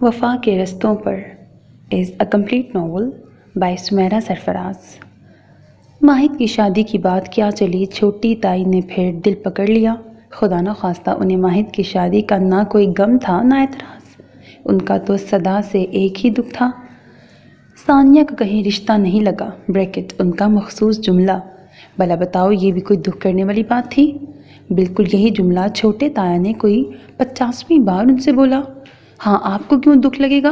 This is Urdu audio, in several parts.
وفا کے رستوں Par as a complete novel by Sumaira Sarfraz. Mahad کی شادی کی بات کیا چلی، چھوٹی تائی نے پھر دل پکڑ لیا۔ خدا نخواستہ انہیں ماہد کی شادی کا نہ کوئی غم تھا نہ اعتراض، ان کا تو صدا سے ایک ہی دکھ تھا، ثانیہ کا کہیں رشتہ نہیں لگا بریکٹ ان کا مخصوص جملہ۔ بھلا بتاؤ یہ بھی کوئی دکھ کرنے والی بات تھی؟ بالکل یہی جملہ چھوٹے تایا نے کوئی 50ویں بار ان سے بولا۔ ہاں آپ کو کیوں دکھ لگے گا؟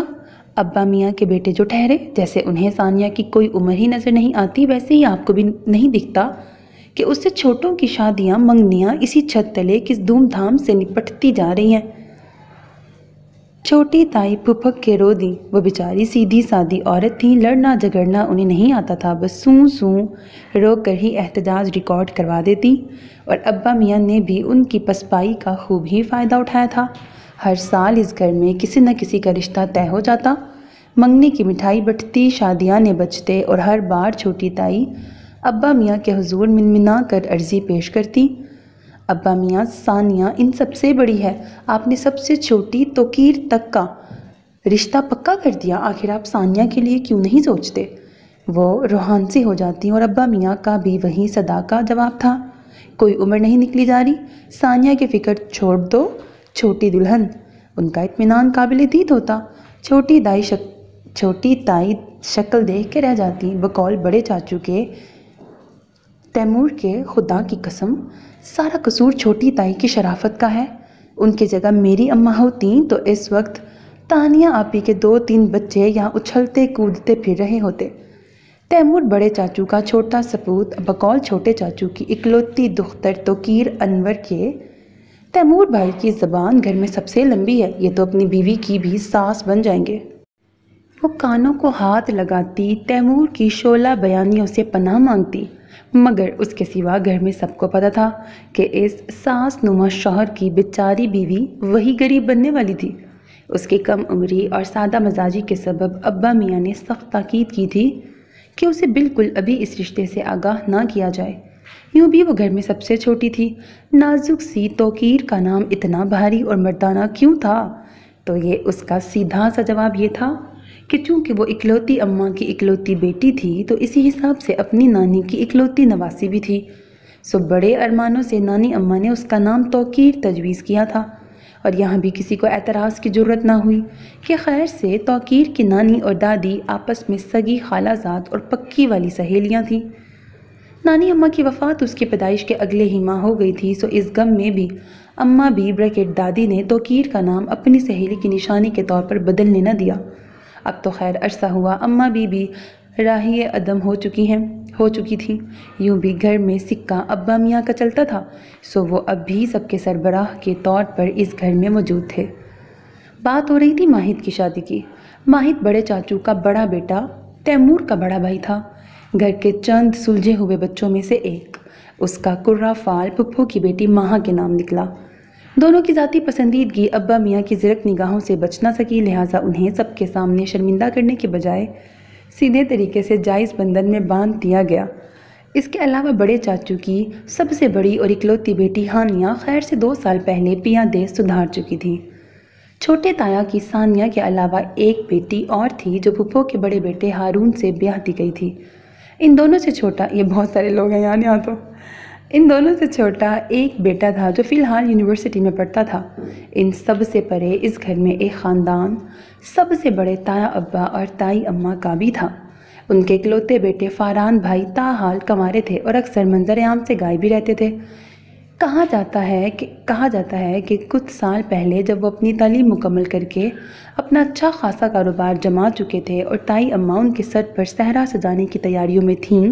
ابا میاں کے بیٹے جو ٹھہرے، جیسے انہیں ثانیہ کی کوئی عمر ہی نظر نہیں آتی، ویسے ہی آپ کو بھی نہیں دکھتا کہ اس سے چھوٹوں کی شادیاں منگنیاں اسی چھت تلے کس دھوم دھام سے نپٹتی جا رہی ہیں۔ چھوٹی تائی پھپک کے رو دیں۔ وہ بیچاری سیدھی سادی عورت تھیں، لڑنا جھگڑنا انہیں نہیں آتا تھا، بس سوں سوں رو کر ہی احتجاج ریکارڈ کروا دیتی، اور ابا میاں نے بھی ان کی پسپائی کا خوب ہی فائدہ اٹھایا تھا۔ ہر سال اس گھر میں کسی نہ کسی کا رشتہ طے ہو جاتا، منگنی کی مٹھائی بٹتی، شادیاں نے بجتے، اور ہر بار چھوٹی تائی ابا میاں کے حضور منمنا کر عرضی پیش کرتی، ابا میاں ثانیہ ان سب سے بڑی ہے، آپ نے سب سے چھوٹی توقیر تک کا رشتہ پکا کر دیا، آخر آپ ثانیہ کے لیے کیوں نہیں سوچتے؟ وہ روحان سی ہو جاتی اور ابا میاں کا بھی وہی صدا کا جواب تھا، کوئی عمر نہیں نکلی جا رہی، ثانیہ کی فکر چھوڑ دو، چھوٹی دلہن۔ ان کا اطمینان قابل دید ہوتا۔ چھوٹی تائی شکل دیکھ کے رہ جاتی، بقول بڑے چاچو کے تیمور کے، خدا کی قسم سارا قصور چھوٹی تائی کی شرافت کا ہے، ان کی جگہ میری اماں ہوتیں تو اس وقت تانیہ آپی کے 2-3 بچے یہاں اچھلتے کودتے پھر رہے ہوتے۔ تیمور بڑے چاچو کا چھوٹا سپوت، بقول چھوٹے چاچو کی اکلوتی دختر توقیر انور کے، تیمور بھائی کی زبان گھر میں سب سے لمبی ہے، یہ تو اپنی بیوی کی بھی ساس بن جائیں گے۔ وہ کانوں کو ہاتھ لگاتی تیمور کی شعلہ بیانیوں سے پناہ مانگتی، مگر اس کے سوا گھر میں سب کو پتہ تھا کہ اس ساس نما شوہر کی بیچاری بیوی وہی غریب بننے والی تھی۔ اس کی کم عمری اور سادہ مزاجی کے سبب ابا میاں نے سخت تاکید کی تھی کہ اسے بالکل ابھی اس رشتے سے آگاہ نہ کیا جائے۔ یوں بھی وہ گھر میں سب سے چھوٹی تھی، نازک سی توقیر کا نام اتنا بھاری اور مردانہ کیوں تھا؟ تو یہ اس کا سیدھا سا جواب یہ تھا کہ چونکہ وہ اکلوتی اماں کی اکلوتی بیٹی تھی تو اسی حساب سے اپنی نانی کی اکلوتی نواسی بھی تھی، سو بڑے ارمانوں سے نانی اماں نے اس کا نام توقیر تجویز کیا تھا، اور یہاں بھی کسی کو اعتراض کی جرت نہ ہوئی کہ خیر سے توقیر کی نانی اور دادی آپس میں سگی خالہ زاد اور پکی والی سہیلیاں تھیں۔ نانی اماں کی وفات اس کی پیدائش کے اگلے ہی ماہ ہو گئی تھی، سو اس غم میں بھی اماں بھی بریکٹ دادی نے توقیر کا نام اپنی سہیلی کی نشانی کے طور پر بدلنے نہ دیا۔ اب تو خیر عرصہ ہوا اماں بھی راہی عدم ہو چکی تھی، یوں بھی گھر میں سکہ ابا میاں کا چلتا تھا، سو وہ اب بھی سب کے سربراہ کے طور پر اس گھر میں موجود تھے۔ بات ہو رہی تھی ماہد کی شادی کی۔ ماہد بڑے چاچو کا بڑا بیٹا تیمور کا بڑا بھائی تھا، گھر کے چند سلجھے ہوئے بچوں میں سے ایک۔ اس کا کرہ فال پھپھو کی بیٹی ماہا کے نام نکلا۔ دونوں کی ذاتی پسندیدگی ابا میاں کی زرک نگاہوں سے بچ نہ سکی، لہٰذا انہیں سب کے سامنے شرمندہ کرنے کے بجائے سیدھے طریقے سے جائز بندھن میں باندھ دیا گیا۔ اس کے علاوہ بڑے چاچو کی سب سے بڑی اور اکلوتی بیٹی ہانیہ خیر سے 2 سال پہلے پیاں دیس سدھار چکی تھی۔ چھوٹے تایا کی ثانیہ کے علاوہ ایک بیٹی اور تھی جو پھپھو کے بڑے بیٹے ہارون سے بیاہ دی گئی تھی۔ ان دونوں سے چھوٹا، یہ بہت سارے لوگ ہیں یہاں تو، ان دونوں سے چھوٹا ایک بیٹا تھا جو فی الحال یونیورسٹی میں پڑھتا تھا۔ ان سب سے پرے اس گھر میں ایک خاندان سب سے بڑے تایا ابا اور تائی اماں کا بھی تھا۔ ان کے اکلوتے بیٹے فاران بھائی تاحال کنوارے تھے اور اکثر منظر عام سے غائب بھی رہتے تھے۔ کہا جاتا ہے کہ کچھ سال پہلے جب وہ اپنی تعلیم مکمل کر کے اپنا اچھا خاصا کاروبار جما چکے تھے اور تائی اماں ان کے سر پر صحرا سجانے کی تیاریوں میں تھیں،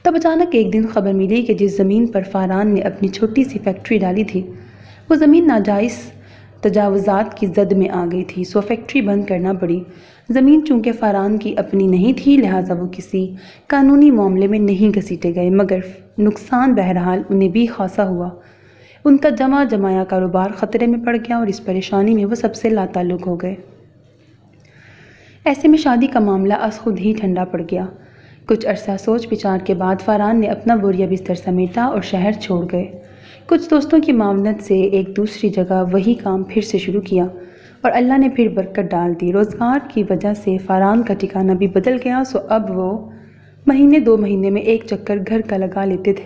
تب اچانک ایک دن خبر ملی کہ جس زمین پر فاران نے اپنی چھوٹی سی فیکٹری ڈالی تھی، وہ زمین ناجائز تجاوزات کی زد میں آ گئی تھی، سو فیکٹری بند کرنا پڑی۔ زمین چونکہ فاران کی اپنی نہیں تھی، لہٰذا وہ کسی قانونی معاملے میں نہیں گھسیٹے گئے، مگر نقصان بہرحال انہیں بھی خاصا ہوا۔ ان کا جمایا کاروبار خطرے میں پڑ گیا اور اس پریشانی میں وہ سب سے لاتعلق ہو گئے۔ ایسے میں شادی کا معاملہ از خود ہی ٹھنڈا پڑ گیا۔ کچھ عرصہ سوچ بچار کے بعد فاران نے اپنا بوریا بستر سمیٹا اور شہر چھوڑ گئے۔ کچھ دوستوں کی معاونت سے ایک دوسری جگہ وہی کام پھر سے شروع کیا اور اللہ نے پھر برکت ڈال دی۔ روزگار کی وجہ سے فاران کا ٹھکانہ بھی بدل گیا، سو اب وہ مہینے 2 مہینے میں ایک چکر گھر کا لگا لیتے تھے۔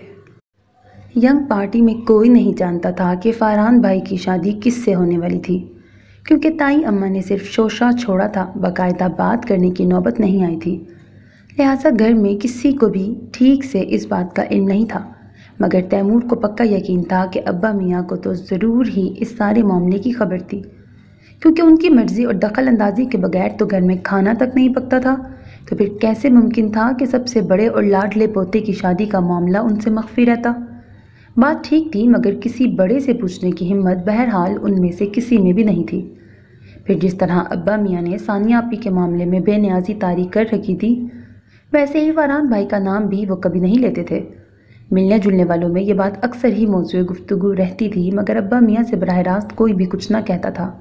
ینگ پارٹی میں کوئی نہیں جانتا تھا کہ فاران بھائی کی شادی کس سے ہونے والی تھی، کیونکہ تائی اماں نے صرف شوشہ چھوڑا تھا، باقاعدہ بات کرنے کی نوبت نہیں آئی تھی، لہٰذا گھر میں کسی کو بھی ٹھیک سے اس بات کا علم نہیں تھا۔ مگر تیمور کو پکا یقین تھا کہ ابا میاں کو تو ضرور ہی اس سارے معاملے کی خبر تھی، کیونکہ ان کی مرضی اور دخل اندازی کے بغیر تو گھر میں کھانا تک نہیں پکتا تھا، تو پھر کیسے ممکن تھا کہ سب سے بڑے اور لاڈلے پوتے کی شادی کا معاملہ ان سے مخفی رہتا؟ بات ٹھیک تھی، مگر کسی بڑے سے پوچھنے کی ہمت بہرحال ان میں سے کسی میں بھی نہیں تھی۔ پھر جس طرح ابا میاں نے ثانیہ آپی کے معاملے میں بے نیازی طاری کر رکھی تھی، ویسے ہی فاران بھائی کا نام بھی وہ کبھی نہیں لیتے تھے۔ ملنے جلنے والوں میں یہ بات اکثر ہی موضوع گفتگو رہتی تھی، مگر ابا میاں سے براہ راست کوئی بھی کچھ نہ کہتا تھا۔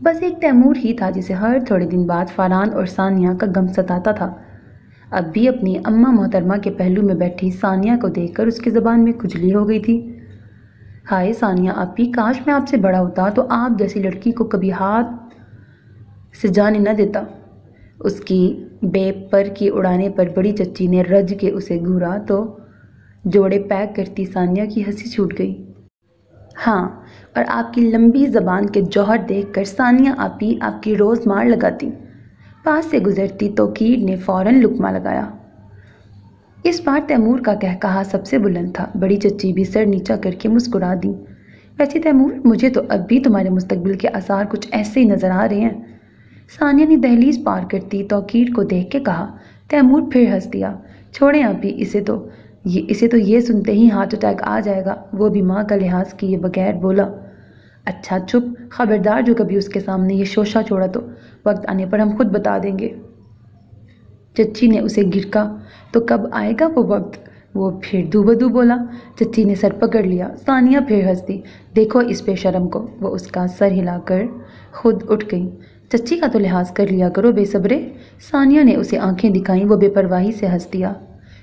بس ایک تیمور ہی تھا جسے ہر تھوڑے دن بعد فاران اور ثانیہ کا غم ستاتا تھا۔ اب بھی اپنی اماں محترمہ کے پہلو میں بیٹھی ثانیہ کو دیکھ کر اس کی زبان میں کھجلی ہو گئی تھی۔ ہائے ثانیہ آپی، کاش میں آپ سے بڑا ہوتا تو آپ جیسی لڑکی کو کبھی ہاتھ سے جانے نہ دیتا۔ اس کی بے پر کی اڑانے پر بڑی چچی نے رج کے اسے گھورا تو جوڑے پیک کرتی ثانیہ کی ہنسی چھوٹ گئی۔ ہاں، اور آپ کی لمبی زبان کے جوہر دیکھ کر ثانیہ آپی آپ کی روز مار لگاتی۔ پاس سے گزرتی توقیر نے فوراً لقمہ لگایا۔ اس بار تیمور کا کہکہا سب سے بلند تھا۔ بڑی چچی بھی سر نیچا کر کے مسکرا دی۔ ویسے تیمور، مجھے تو اب بھی تمہارے مستقبل کے آثار کچھ ایسے ہی نظر آ رہے ہیں، ثانیہ نے دہلیز پار کرتی توقیر کو دیکھ کے کہا۔ تیمور پھر ہنس دیا۔ چھوڑیں آپی، اسے تو یہ سنتے ہی ہارٹ اٹیک آ جائے گا۔ وہ بھی ماں کا لحاظ کیے بغیر بولا۔ اچھا چپ، خبردار جو کبھی اس کے سامنے یہ شوشہ چھوڑا تو وقت آنے پر ہم خود بتا دیں گے۔ چچی نے اسے گھرکا۔ تو کب آئے گا وہ وقت؟ وہ پھر دو بدو بولا۔ چچی نے سر پکڑ لیا۔ ثانیہ پھر ہنس دی۔ دیکھو اس بے شرم کو، وہ اس کا سر ہلا کر خود اٹھ گئی۔ چچی کا تو لحاظ کر لیا کرو بے صبرے۔ ثانیہ نے اسے آنکھیں دکھائیں۔ وہ بے پرواہی سے ہنس دیا۔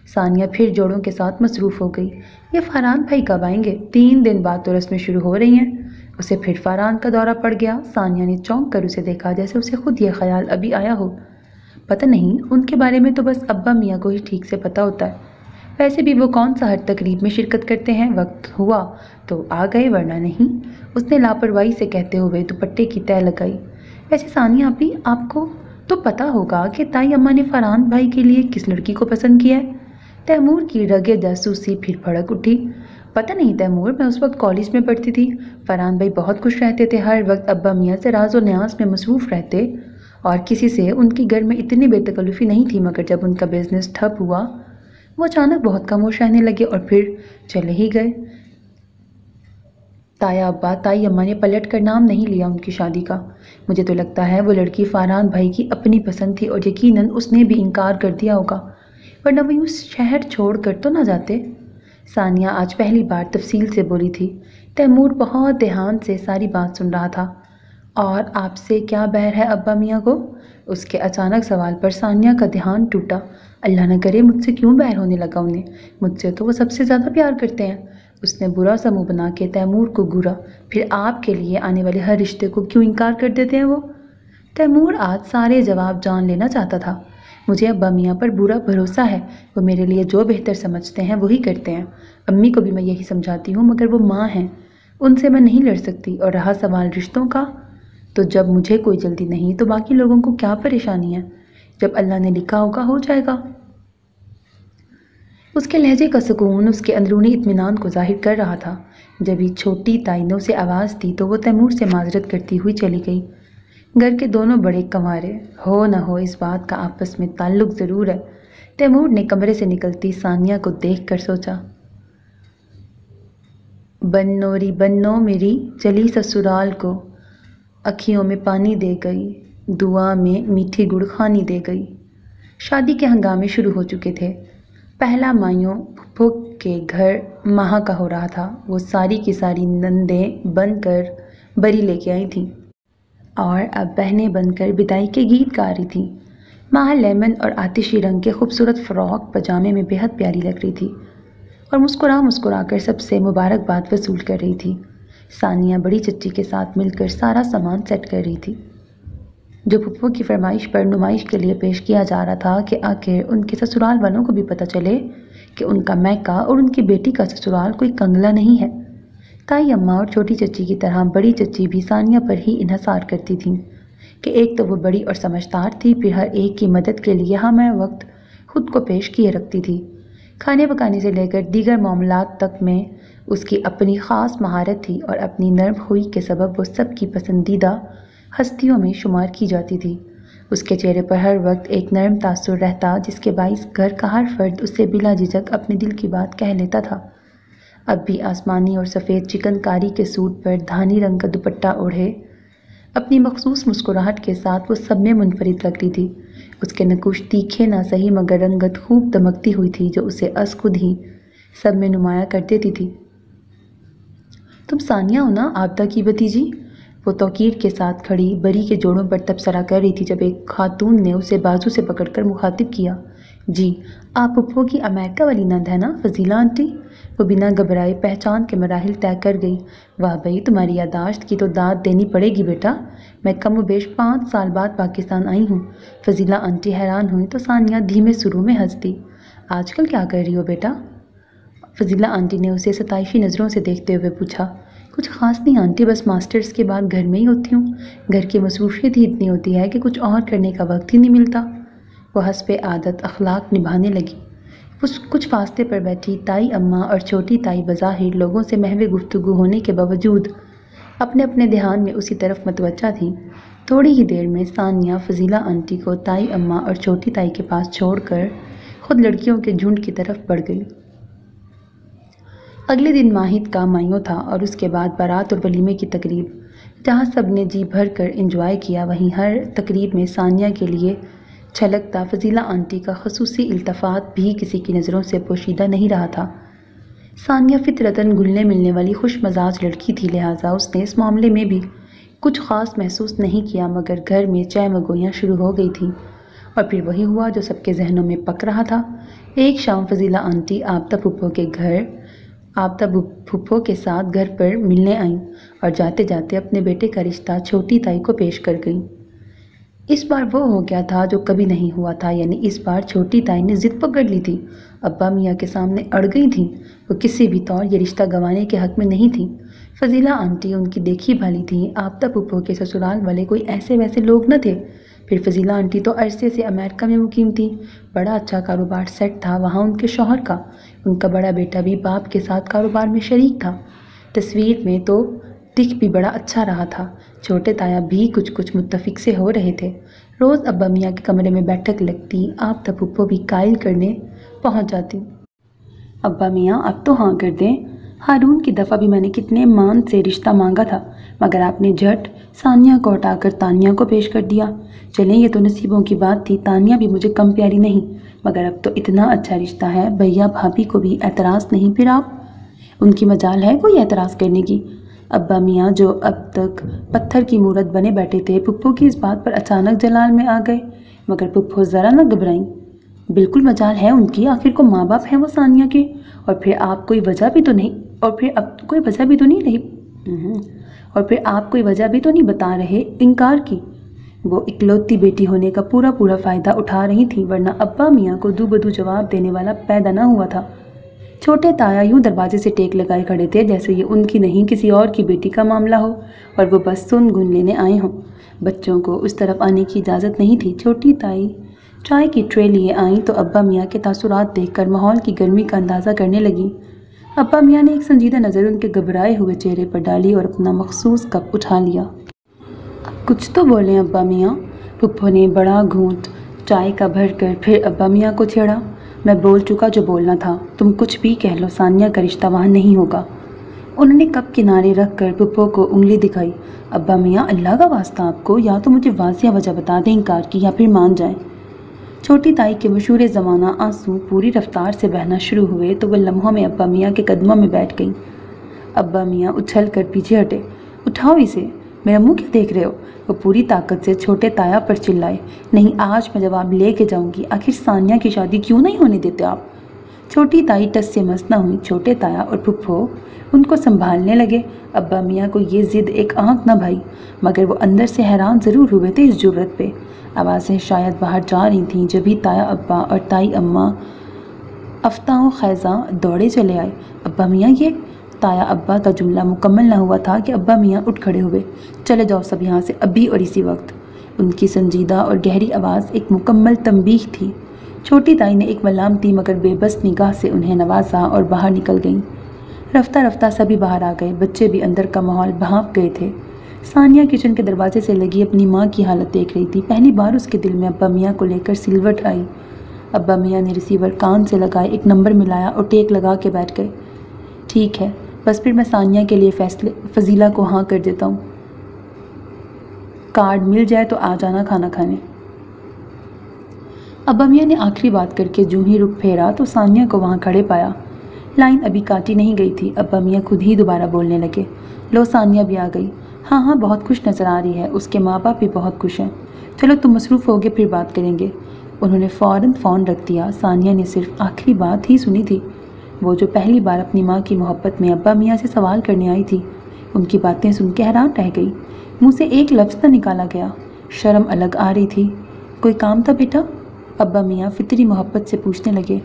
ثانیہ پھر جوڑوں کے ساتھ مصروف ہو گئی۔ یہ فاران بھائی کب آئیں گے؟ 3 دن بعد تو رسمیں شروع ہو رہی ہیں۔ اسے پھر فاران کا دورہ پڑ گیا۔ ثانیہ نے چونک کر اسے دیکھا، جیسے اسے خود یہ خیال ابھی آیا ہو۔ پتہ نہیں، ان کے بارے میں تو بس ابا میاں کو ہی ٹھیک سے پتہ ہوتا ہے۔ ویسے بھی وہ کون سا ہر تقریب میں شرکت کرتے ہیں، وقت ہوا تو آ گئے ورنہ نہیں، اس نے لاپرواہی سے کہتے ہوئے دوپٹے کی تہہ لگائی۔ ویسے ثانیہ آپی، آپ کو تو پتہ ہوگا کہ تائی اماں نے فاران بھائی کے لیے کس لڑکی کو پسند کیا ہے؟ تیمور کی رگے جاسوسی پھر بھڑک اٹھی۔ پتہ نہیں تیمور، میں اس وقت کالج میں پڑھتی تھی۔ فاران بھائی بہت خوش رہتے تھے، ہر وقت ابا میاں سے راز و نیاز میں مصروف رہتے اور کسی سے ان کی گھر میں اتنی بے تکلفی نہیں تھی، مگر جب ان کا بزنس ٹھپ ہوا وہ اچانک بہت خاموش رہنے لگے اور پھر چلے ہی گئے۔ تایا ابا تائی اماں نے پلٹ کر نام نہیں لیا ان کی شادی کا۔ مجھے تو لگتا ہے وہ لڑکی فاران بھائی کی اپنی پسند تھی اور یقیناً اس نے بھی انکار کر دیا ہوگا، ورنہ وہ یوں شہر چھوڑ کر تو نہ جاتے۔ ثانیہ آج پہلی بار تفصیل سے بولی تھی۔ تیمور بہت دھیان سے ساری بات سن رہا تھا۔ اور آپ سے کیا بہر ہے ابا میاں کو؟ اس کے اچانک سوال پر ثانیہ کا دھیان ٹوٹا۔ اللہ نہ کرے مجھ سے کیوں بہر ہونے لگا انہیں، مجھ سے تو وہ سب سے زیادہ پیار کرتے ہیں۔ اس نے برا سا منہ بنا کے تیمور کو گھورا۔ پھر آپ کے لیے آنے والے ہر رشتے کو کیوں انکار کر دیتے ہیں وہ؟ تیمور آج سارے جواب جان لینا چاہتا تھا۔ مجھے ابا میاں پر پورا بھروسہ ہے، وہ میرے لیے جو بہتر سمجھتے ہیں وہی کرتے ہیں۔ امی کو بھی میں یہی سمجھاتی ہوں، مگر وہ ماں ہیں، ان سے میں نہیں لڑ سکتی۔ اور رہا سوال رشتوں کا، تو جب مجھے کوئی جلدی نہیں تو باقی لوگوں کو کیا پریشانی ہے؟ جب اللہ نے لکھا ہوگا ہو جائے گا۔ اس کے لہجے کا سکون اس کے اندرونی اطمینان کو ظاہر کر رہا تھا۔ جب ہی چھوٹی تائی نے اسے آواز دی تو وہ تیمور سے معذرت کرتی ہوئی چلی گئی۔ گھر کے دونوں بڑے کنوارے، ہو نہ ہو اس بات کا آپس میں تعلق ضرور ہے، تیمور نے کمرے سے نکلتی ثانیہ کو دیکھ کر سوچا۔ بنوری بنو میری چلی سسرال کو، اکھیوں میں پانی دے گئی، دعا میں میٹھی گڑ کھانی دے گئی۔ شادی کے ہنگامے شروع ہو چکے تھے۔ پہلا مائیوں پھپھو کے گھر ماہ کا ہو رہا تھا۔ وہ ساری کی ساری نندیں بن کر بری لے کے آئی تھیں اور اب بہنیں بن کر بدائی کے گیت گا رہی تھیں۔ ماہ لیمن اور آتشی رنگ کے خوبصورت فراک پجامے میں بے حد پیاری لگ رہی تھی اور مسکرا مسکرا کر سب سے مبارکباد وصول کر رہی تھی۔ ثانیہ بڑی چچی کے ساتھ مل کر سارا سامان سیٹ کر رہی تھی جو پھپھو کی فرمائش پر نمائش کے لیے پیش کیا جا رہا تھا کہ آخر ان کے سسرال والوں کو بھی پتہ چلے کہ ان کا میکا اور ان کی بیٹی کا سسرال کوئی کنگلا نہیں ہے۔ تائی اماں اور چھوٹی چچی کی طرح بڑی چچی بھی ثانیہ پر ہی انحصار کرتی تھیں کہ ایک تو وہ بڑی اور سمجھدار تھی، پھر ہر ایک کی مدد کے لیے ہمہ وقت خود کو پیش کیے رکھتی تھی۔ کھانے پکانے سے لے کر دیگر معاملات تک میں اس کی اپنی خاص مہارت تھی اور اپنی نرم خوئی کے سبب وہ سب کی پسندیدہ ہستیوں میں شمار کی جاتی تھی۔ اس کے چہرے پر ہر وقت ایک نرم تاثر رہتا جس کے باعث گھر کا ہر فرد اس سے بلا جھجک اپنے دل کی بات کہہ لیتا تھا۔ اب بھی آسمانی اور سفید چکن کاری کے سوٹ پر دھانی رنگ کا دوپٹہ اوڑھے اپنی مخصوص مسکراہٹ کے ساتھ وہ سب میں منفرد لگ رہی تھی۔ اس کے نقوش تیکھے نہ سہی مگر رنگت خوب دمکتی ہوئی تھی جو اسے از خود ہی سب میں نمایاں کر دیتی تھی۔ تم ثانیہ ہو نا، عابدہ کی بھتیجی؟ وہ توقیر کے ساتھ کھڑی بری کے جوڑوں پر تبصرہ کر رہی تھی جب ایک خاتون نے اسے بازو سے پکڑ کر مخاطب کیا۔ جی، آپ پھپھو کی امریکہ والی نند ہے نا فضیلہ آنٹی؟ وہ بنا گھبرائے پہچان کے مراحل طے کر گئی۔ واہ بھئی، تمہاری یادداشت کی تو داد دینی پڑے گی بیٹا، میں کم و بیش 5 سال بعد پاکستان آئی ہوں۔ فضیلہ آنٹی حیران ہوئی تو ثانیہ دھیمے سروں میں ہنس دی۔ آج کل کیا کر رہی ہو بیٹا؟ فضیلہ آنٹی نے اسے ستائشی نظروں سے دیکھتے ہوئے پوچھا۔ کچھ خاص نہیں آنٹی، بس ماسٹرز کے بعد گھر میں ہی ہوتی ہوں۔ گھر کی مصروفیت ہی اتنی ہوتی ہے کہ کچھ اور کرنے کا وقت ہی نہیں ملتا۔ وہ حسب عادت اخلاق نبھانے لگی۔ کچھ فاصلے پر بیٹھی تائی اماں اور چھوٹی تائی بظاہر لوگوں سے محو گفتگو ہونے کے باوجود اپنے اپنے دھیان میں اسی طرف متوجہ تھیں۔ تھوڑی ہی دیر میں ثانیہ فضیلہ آنٹی کو تائی اماں اور چھوٹی تائی کے پاس چھوڑ کر خود لڑکیوں کے جھنڈ کی طرف بڑھ گئی۔ اگلے دن ماہد کا مائیوں تھا اور اس کے بعد بارات اور ولیمے کی تقریب۔ جہاں سب نے جی بھر کر انجوائے کیا، وہیں ہر تقریب میں ثانیہ کے لیے چھلکتا فضیلہ آنٹی کا خصوصی التفات بھی کسی کی نظروں سے پوشیدہ نہیں رہا تھا۔ ثانیہ فطرتاً گھلنے ملنے والی خوش مزاج لڑکی تھی، لہٰذا اس نے اس معاملے میں بھی کچھ خاص محسوس نہیں کیا، مگر گھر میں چائے مگویاں شروع ہو گئی تھیں اور پھر وہی ہوا جو سب کے ذہنوں میں پک رہا تھا۔ ایک شام فضیلہ آنٹی عابدہ پھپھو کے ساتھ گھر پر ملنے آئیں اور جاتے جاتے اپنے بیٹے کا رشتہ چھوٹی تائی کو پیش کر گئیں۔ اس بار وہ ہو گیا تھا جو کبھی نہیں ہوا تھا، یعنی اس بار چھوٹی تائی نے ضد پکڑ لی تھی۔ ابا میاں کے سامنے اڑ گئی تھیں، وہ کسی بھی طور یہ رشتہ گنوانے کے حق میں نہیں تھیں۔ فضیلہ آنٹی ان کی دیکھی بھالی تھیں، عابدہ پھپھو کے سسرال والے کوئی ایسے ویسے لوگ نہ تھے۔ پھر فضیلہ آنٹی تو عرصے سے امریکہ میں مقیم تھیں، بڑا اچھا کاروبار سیٹ تھا وہاں ان کے شوہر کا۔ ان کا بڑا بیٹا بھی باپ کے ساتھ کاروبار میں شریک تھا۔ تصویر میں تو دکھ بھی بڑا اچھا رہا تھا۔ چھوٹے تایا بھی کچھ متفق سے ہو رہے تھے۔ روز ابا میاں کے کمرے میں بیٹھک لگتی، عابدہ پھپھو بھی قائل کرنے پہنچ جاتی۔ ابا میاں اب تو ہاں کر دیں، ہارون کی دفعہ بھی میں نے کتنے مان سے رشتہ مانگا تھا، مگر آپ نے جھٹ ثانیہ کو ہٹا کر تانیہ کو پیش کر دیا۔ چلیں یہ تو نصیبوں کی بات تھی، تانیہ بھی مجھے کم پیاری نہیں، مگر اب تو اتنا اچھا رشتہ ہے، بھیا بھابھی کو بھی اعتراض نہیں۔ پھر آپ ان کی مجال ہے کوئی اعتراض کرنے کی؟ ابا میاں جو اب تک پتھر کی مورت بنے بیٹھے تھے، پھپھو کی اس بات پر اچانک جلال میں آ گئے، مگر پھپھو ذرا نہ گھبرائیں۔ بالکل مجال ہے ان کی، آخر کو ماں باپ ہیں وہ ثانیہ کے، اور پھر آپ کوئی وجہ بھی تو نہیں بتا رہے انکار کی۔ وہ اکلوتی بیٹی ہونے کا پورا فائدہ اٹھا رہی تھیں، ورنہ ابا میاں کو دو بدو جواب دینے والا پیدا نہ ہوا تھا۔ چھوٹے تایا یوں دروازے سے ٹیک لگائے کھڑے تھے جیسے یہ ان کی نہیں کسی اور کی بیٹی کا معاملہ ہو اور وہ بس سن گن لینے آئے ہوں۔ بچوں کو اس طرف آنے کی اجازت نہیں تھی۔ چھوٹی تائی چائے کی ٹرے لیے آئیں تو ابا میاں کے تاثرات دیکھ کر ماحول کی گرمی کا اندازہ کرنے لگیں۔ ابا میاں نے ایک سنجیدہ نظر ان کے گھبرائے ہوئے چہرے پر ڈالی اور اپنا مخصوص کپ اٹھا لیا۔ اب کچھ تو بولیں ابا میاں۔ پھپھو نے بڑا گھونٹ چائے کا بھر کر پھر ابا میاں کو چھیڑا۔ میں بول چکا جو بولنا تھا، تم کچھ بھی کہہ لو، ثانیہ کا رشتہ وہاں نہیں ہوگا۔ انہوں نے کپ کنارے رکھ کر پھپھو کو انگلی دکھائی۔ ابا میاں اللہ کا واسطہ آپ کو یا تو مجھے واضح وجہ بتا دیں انکار کی یا پھر مان جائیں۔ چھوٹی تائی کے مشہور زمانہ آنسو پوری رفتار سے بہنا شروع ہوئے تو وہ لمحوں میں ابا میاں کے قدموں میں بیٹھ گئیں۔ ابا میاں اچھل کر پیچھے ہٹے۔ اٹھاؤ اسے، میرا منہ کیا دیکھ رہے ہو؟ وہ پوری طاقت سے چھوٹے تایا پر چلائے۔ نہیں، آج میں جواب لے کے جاؤں گی، آخر ثانیہ کی شادی کیوں نہیں ہونے دیتے آپ؟ چھوٹی تائی ٹس سے مس نہ ہوئی، چھوٹے تایا اور پھپھو ان کو سنبھالنے لگے۔ ابا میاں کو یہ ضد ایک آنکھ نہ بھائی، مگر وہ اندر سے حیران ضرور ہوئے تھے اس جرأت پہ۔ آوازیں شاید باہر جا رہی تھیں، جبھی تایا ابا اور تائی اماں افتاں و خیزاں دوڑے چلے آئے۔ ابا میاں یہ تایا ابا کا جملہ مکمل نہ ہوا تھا کہ ابا میاں اٹھ کھڑے ہوئے۔ چلے جاؤ سب یہاں سے، ابھی اور اسی وقت۔ ان کی سنجیدہ اور گہری آواز ایک مکمل تنبیہ تھی۔ چھوٹی تائی نے ایک ملامتی مگر بے بس نگاہ سے انہیں نوازا اور باہر نکل گئیں۔ رفتہ رفتہ سبھی باہر آ گئے، بچے بھی اندر کا ماحول بھانپ گئے تھے۔ ثانیہ کچن کے دروازے سے لگی اپنی ماں کی حالت دیکھ رہی تھی۔ پہلی بار اس کے دل میں ابا میاں کو لے کر سلوٹ آئی۔ ابا میاں نے ریسیور کان سے لگائے، ایک نمبر ملایا اور ٹیک لگا کے بیٹھ گئے۔ ٹھیک ہے، بس پھر میں ثانیہ کے لیے فضیلہ کو ہاں کر دیتا ہوں۔ کارڈ مل جائے تو آ جانا کھانا کھانے۔ ابا میاں نے آخری بات کر کے جوں ہی رخ پھیرا تو ثانیہ کو وہاں کھڑے پایا۔ لائن ابھی کاٹی نہیں گئی تھی، ابا میاں خود ہی دوبارہ بولنے لگے۔ لو ثانیہ بھی آ گئی۔ ہاں ہاں، بہت خوش نظر آ رہی ہے، اس کے ماں باپ بھی بہت خوش ہیں۔ چلو تم مصروف ہوگے، پھر بات کریں گے۔ انہوں نے فوراً فون رکھ دیا۔ ثانیہ نے صرف آخری بات ہی سنی تھی، وہ جو پہلی بار اپنی ماں کی محبت میں ابا میاں سے سوال کرنے آئی تھی۔ ان کی باتیں سن کے حیران رہ گئی، منہ سے ایک لفظ نہ نکالا گیا۔ شرم الگ آ رہی تھی۔ کوئی کام تھا بیٹا؟ ابا میاں فطری محبت سے پوچھنے لگے۔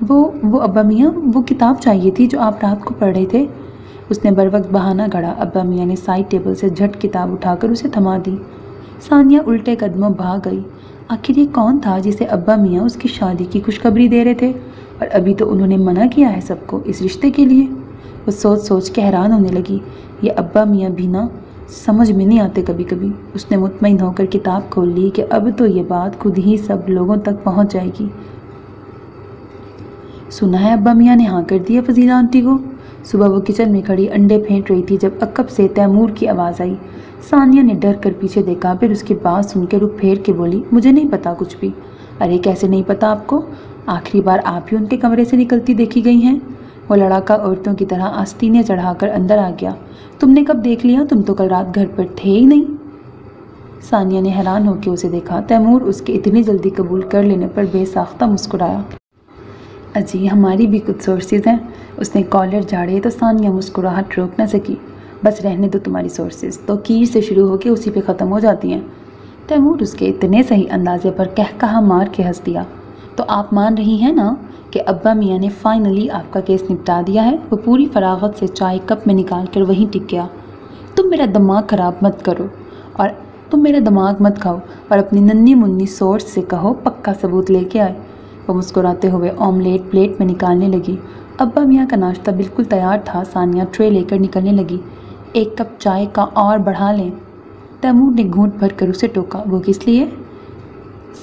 وہ ابا میاں، وہ کتاب چاہیے تھی جو آپ رات کو پڑھ رہے تھے۔ اس نے بروقت بہانہ گھڑا۔ ابا میاں نے سائڈ ٹیبل سے جھٹ کتاب اٹھا کر اسے تھما دی۔ ثانیہ الٹے قدموں بھاگ گئی۔ آخر یہ کون تھا جسے ابا میاں اس کی شادی کی خوشخبری دے رہے تھے، اور ابھی تو انہوں نے منع کیا ہے سب کو اس رشتے کے لیے۔ وہ سوچ سوچ کے حیران ہونے لگی۔ یہ ابا میاں بھی نا سمجھ میں نہیں آتے کبھی کبھی۔ اس نے مطمئن ہو کر کتاب کھول لی کہ اب تو یہ بات خود ہی سب لوگوں تک پہنچ جائے گی۔ سنا ہے ابا میاں نے ہاں کر دیا فضیلہ آنٹی کو؟ صبح وہ کچن میں کھڑی انڈے پھینٹ رہی تھی جب عقب سے تیمور کی آواز آئی۔ ثانیہ نے ڈر کر پیچھے دیکھا، پھر اس کی بات سن کے رخ پھیر کے بولی، مجھے نہیں پتا کچھ بھی۔ ارے کیسے نہیں پتا آپ کو؟ آخری بار آپ ہی ان کے کمرے سے نکلتی دیکھی گئی ہیں۔ وہ لڑاکا عورتوں کی طرح آستینیں چڑھا کر اندر آ گیا۔ تم نے کب دیکھ لیا؟ تم تو کل رات گھر پر تھے ہی نہیں۔ ثانیہ نے حیران ہو کے اسے دیکھا۔ تیمور اس کے اتنی جلدی قبول کر لینے پر بے ساختہ مسکرایا۔ اجی ہماری بھی کچھ سورسز ہیں۔ اس نے کالر جھاڑے تو ثانیہ مسکراہٹ روک نہ سکی۔ بس رہنے دو تمہاری سورسز، تو کیر سے شروع ہو کے اسی پہ ختم ہو جاتی ہیں۔ تیمور اس کے اتنے صحیح اندازے پر کہا مار کے ہنس دیا۔ تو آپ مان رہی ہیں نا کہ ابا میاں نے فائنلی آپ کا کیس نپٹا دیا ہے؟ وہ پوری فراغت سے چائے کپ میں نکال کر وہیں ٹک گیا۔ تم میرا دماغ خراب مت کرو اور تم میرا دماغ مت کھاؤ اور اپنی ننھی منی سورس سے کہو پکا ثبوت لے کے آئے۔ وہ مسکراتے ہوئے آملیٹ پلیٹ میں نکالنے لگی۔ ابا میاں کا ناشتہ بالکل تیار تھا۔ ثانیہ ٹرے لے کر نکلنے لگی۔ ایک کپ چائے کا اور بڑھا لیں؟ تیمور نے گھونٹ بھر کر اسے ٹوکا۔ وہ کس لیے؟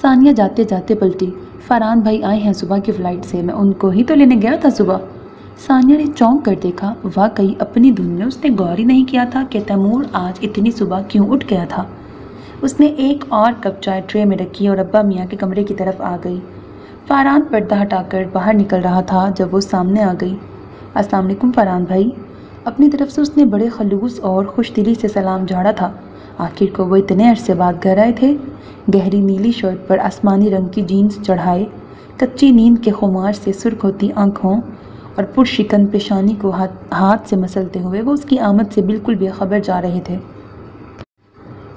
ثانیہ جاتے جاتے پلٹی۔ فرحان بھائی آئے ہیں صبح کی فلائٹ سے، میں ان کو ہی تو لینے گیا تھا صبح۔ ثانیہ نے چونک کر دیکھا۔ واقعی اپنی دھن میں اس نے غور ہی نہیں کیا تھا کہ تیمور آج اتنی صبح کیوں اٹھ گیا تھا۔ اس نے ایک اور کپ چائے ٹرے میں رکھی اور ابا میاں کے کمرے کی طرف آ گئی۔ فرحان پردہ ہٹا کر باہر نکل رہا تھا جب وہ سامنے آ گئی۔ السلام علیکم فرحان بھائی۔ اپنی طرف سے اس نے بڑے خلوص اور خوش دلی سے سلام جھاڑا تھا۔ آخر کو وہ اتنے عرصے بعد گھر آئے تھے۔ گہری نیلی شرٹ پر آسمانی رنگ کی جینز چڑھائے، کچی نیند کے خمار سے سرخ ہوتی آنکھوں اور پرشکن پیشانی کو ہاتھ سے مسلتے ہوئے وہ اس کی آمد سے بالکل بے خبر جا رہے تھے۔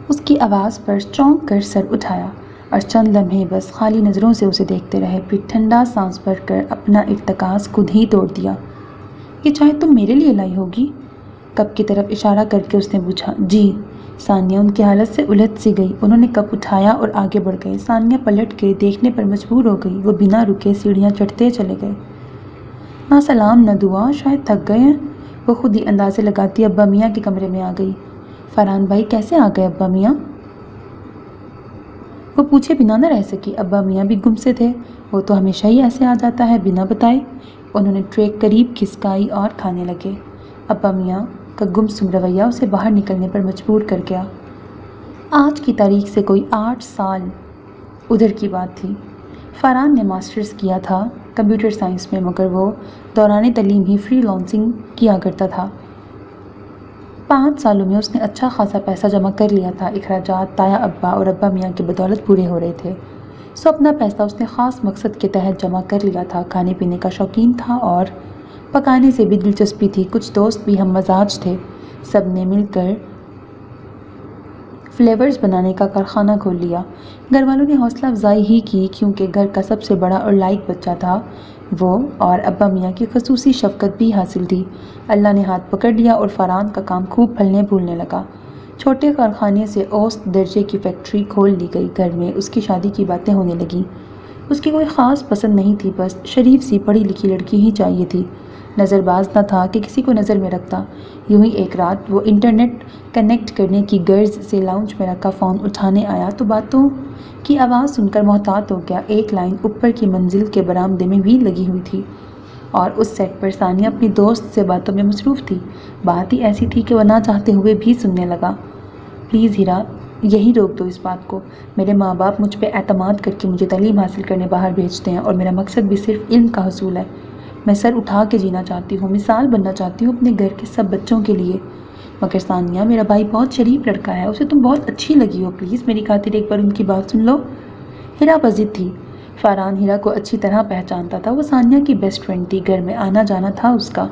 اس کی آواز پر چونک کر سر اٹھایا اور چند لمحے بس خالی نظروں سے اسے دیکھتے رہے، پھر ٹھنڈا سانس بھر کر اپنا ارتکاز خود ہی توڑ دیا۔ یہ چائے تم میرے لیے لائی ہوگی؟ کپ کی طرف اشارہ کر کے اس نے پوچھا۔ جی۔ ثانیہ ان کی حالت سے الجھ سی گئی۔ انہوں نے کپ اٹھایا اور آگے بڑھ گئے۔ ثانیہ پلٹ کے دیکھنے پر مجبور ہو گئی۔ وہ بنا رکے سیڑھیاں چڑھتے چلے گئے۔ نہ سلام نہ دعا، شاید تھک گئے ہیں۔ وہ خود ہی اندازے لگاتی ابا میاں کے کمرے میں آ گئی۔ فرحان بھائی کیسے آ گئے ابا میاں؟ وہ پوچھے بنا نہ رہ سکی۔ ابا میاں بھی گم سے تھے، وہ تو ہمیشہ ہی ایسے آ جاتا ہے بنا بتائے۔ انہوں نے ٹرے قریب کھسکائی اور کھانے لگے۔ ابا میاں کا گمسم رویہ اسے باہر نکلنے پر مجبور کر گیا۔ آج کی تاریخ سے کوئی 8 سال ادھر کی بات تھی۔ فرحان نے ماسٹرز کیا تھا کمپیوٹر سائنس میں، مگر وہ دوران تعلیم ہی فری لانسنگ کیا کرتا تھا۔ 5 سالوں میں اس نے اچھا خاصا پیسہ جمع کر لیا تھا۔ اخراجات تایا ابا اور ابا میاں کی بدولت پورے ہو رہے تھے۔ سو اپنا پیسہ اس نے خاص مقصد کے تحت جمع کر لیا تھا۔ کھانے پینے کا شوقین تھا اور پکانے سے بھی دلچسپی تھی۔ کچھ دوست بھی ہم مزاج تھے۔ سب نے مل کر فلیورز بنانے کا کارخانہ کھول لیا۔ گھر والوں نے حوصلہ افزائی ہی کی کیونکہ گھر کا سب سے بڑا اور لائق بچہ تھا وہ، اور ابا میاں کی خصوصی شفقت بھی حاصل تھی۔ اللہ نے ہاتھ پکڑ لیا اور فاران کا کام خوب پھلنے پھولنے لگا۔ چھوٹے کارخانے سے اوسط درجے کی فیکٹری کھول لی گئی۔ گھر میں اس کی شادی کی باتیں ہونے لگیں۔ اس کی کوئی خاص پسند نہیں تھی، بس شریف سی پڑھی لکھی لڑکی ہی چاہیے تھی۔ نظر باز نہ تھا کہ کسی کو نظر میں رکھتا۔ یوں ہی ایک رات وہ انٹرنیٹ کنیکٹ کرنے کی غرض سے لاؤنج میں رکھا فون اٹھانے آیا تو باتوں کی آواز سن کر محتاط ہو گیا۔ ایک لائن اوپر کی منزل کے برآمدے میں بھی لگی ہوئی تھی اور اس سیٹ پر ثانیہ اپنی دوست سے باتوں میں مصروف تھی۔ بات ہی ایسی تھی کہ وہ نہ چاہتے ہوئے بھی سننے لگا۔ پلیز ہیرا، یہی روک دو اس بات کو۔ میرے ماں باپ مجھ پہ اعتماد کر کے مجھے تعلیم حاصل کرنے باہر بھیجتے ہیں اور میرا مقصد بھی صرف علم کا حصول ہے۔ میں سر اٹھا کے جینا چاہتی ہوں، مثال بننا چاہتی ہوں اپنے گھر کے سب بچوں کے لیے۔ مگر ثانیہ، میرا بھائی بہت شریف لڑکا ہے، اسے تم بہت اچھی لگی ہو، پلیز میری خاطر ایک بار ان کی بات سن لو۔ ہیرا بضد تھی۔ فاران ہیرا کو اچھی طرح پہچانتا تھا۔ وہ ثانیہ کی بیسٹ فرینڈ تھی، گھر میں آنا جانا تھا اس کا۔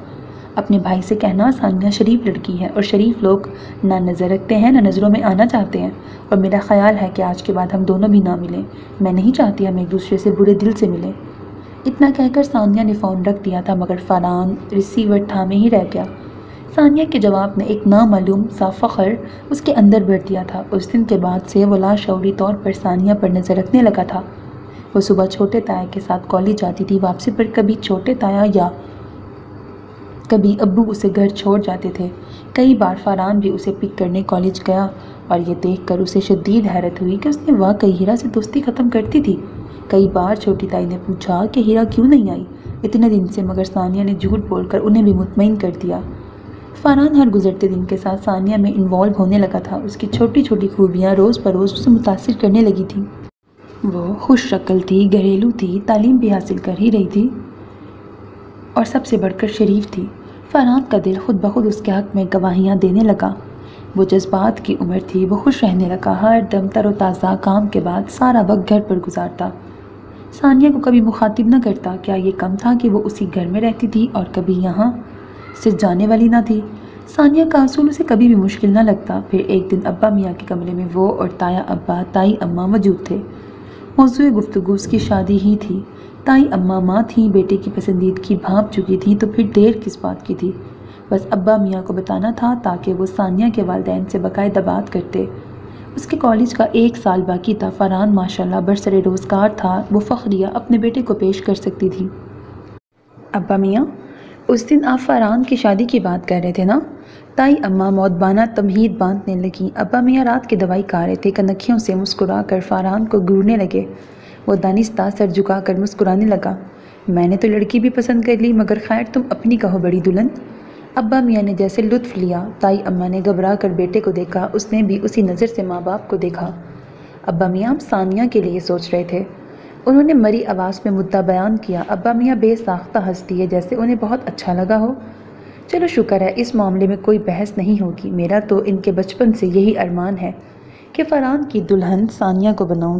اپنے بھائی سے کہنا ثانیہ شریف لڑکی ہے اور شریف لوگ نہ نظر رکھتے ہیں نہ نظروں میں آنا چاہتے ہیں، اور میرا خیال ہے کہ آج کے بعد ہم دونوں بھی نہ ملیں۔ میں نہیں چاہتی ہم ایک دوسرے سے برے دل سے ملیں۔ اتنا کہہ کر ثانیہ نے فون رکھ دیا تھا مگر فاران ریسیور تھامے ہی رہ گیا۔ ثانیہ کے جواب نے ایک نامعلوم سا فخر اس کے اندر بھر دیا تھا۔ اس دن کے بعد سے وہ لاشعوری طور پر ثانیہ پر نظر رکھنے لگا تھا۔ وہ صبح چھوٹے تایا کے ساتھ کالج جاتی تھی۔ واپسی پر کبھی چھوٹے تایا یا کبھی ابو اسے گھر چھوڑ جاتے تھے۔ کئی بار فاران بھی اسے پک کرنے کالج گیا اور یہ دیکھ کر اسے شدید حیرت ہوئی کہ اس نے واقعی ہیرا سے دوستی ختم کرتی تھی۔ کئی بار چھوٹی تائی نے پوچھا کہ ہیرا کیوں نہیں آئی اتنے دن سے، مگر ثانیہ نے جھوٹ بول کر انہیں بھی مطمئن کر دیا۔ فاران ہر گزرتے دن کے ساتھ ثانیہ میں انوالو ہونے لگا تھا۔ اس کی چھوٹی چھوٹی خوبیاں روز بروز اسے متاثر کرنے لگی تھیں۔ وہ خوش شکل تھی، گھریلو تھی، تعلیم بھی حاصل کر ہی رہی تھی اور سب سے بڑھ کر شریف تھی۔ فاران کا دل خود بخود اس کے حق میں گواہیاں دینے لگا۔ وہ جذبات کی عمر تھی، وہ خوش رہنے لگا، ہر دم تر و تازہ، کام کے بعد سارا وقت گھر پر گزارتا۔ ثانیہ کو کبھی مخاطب نہ کرتا۔ کیا یہ کم تھا کہ وہ اسی گھر میں رہتی تھی اور کبھی یہاں سے جانے والی نہ تھی؟ ثانیہ کا حصول اسے کبھی بھی مشکل نہ لگتا۔ پھر ایک دن ابا میاں کے کمرے میں وہ اور تایا ابا، تائی اماں موجود تھے۔ موضوع گفتگو اس کی شادی ہی تھی۔ تائی اماں ماں تھیں، بیٹے کی پسندیدگی بھانپ چکی تھیں، تو پھر دیر کس بات کی تھی؟ بس ابا میاں کو بتانا تھا تاکہ وہ ثانیہ کے والدین سے باقاعدہ بات کرتے۔ اس کے کالج کا 1 سال باقی تھا۔ فاران ماشاءاللہ برسر روزگار تھا، وہ فخریہ اپنے بیٹے کو پیش کر سکتی تھی۔ ابا میاں، اس دن آپ فاران کی شادی کی بات کر رہے تھے نا؟ تائی اماں مودبانہ تمہید باندھنے لگیں۔ ابا میاں رات کی دوائی کھا رہے تھے، کنکھیوں سے مسکرا کر فاران کو گھورنے لگے۔ وہ دانستہ سر جھکا کر مسکرانے لگا۔ میں نے تو لڑکی بھی پسند کر لی، مگر خیر تم اپنی کہو بڑی دلہن۔ ابا میاں نے جیسے لطف لیا۔ تائی اماں نے گھبرا کر بیٹے کو دیکھا، اس نے بھی اسی نظر سے ماں باپ کو دیکھا۔ ابا میاں ثانیہ کے لیے سوچ رہے تھے، انہوں نے مری آواز میں مدعا بیان کیا۔ ابا میاں بے ساختہ ہنس دیے جیسے انہیں بہت اچھا لگا ہو۔ چلو شکر ہے، اس معاملے میں کوئی بحث نہیں ہوگی۔ میرا تو ان کے بچپن سے یہی ارمان ہے کہ فاران کی دلہن ثانیہ کو بناؤں،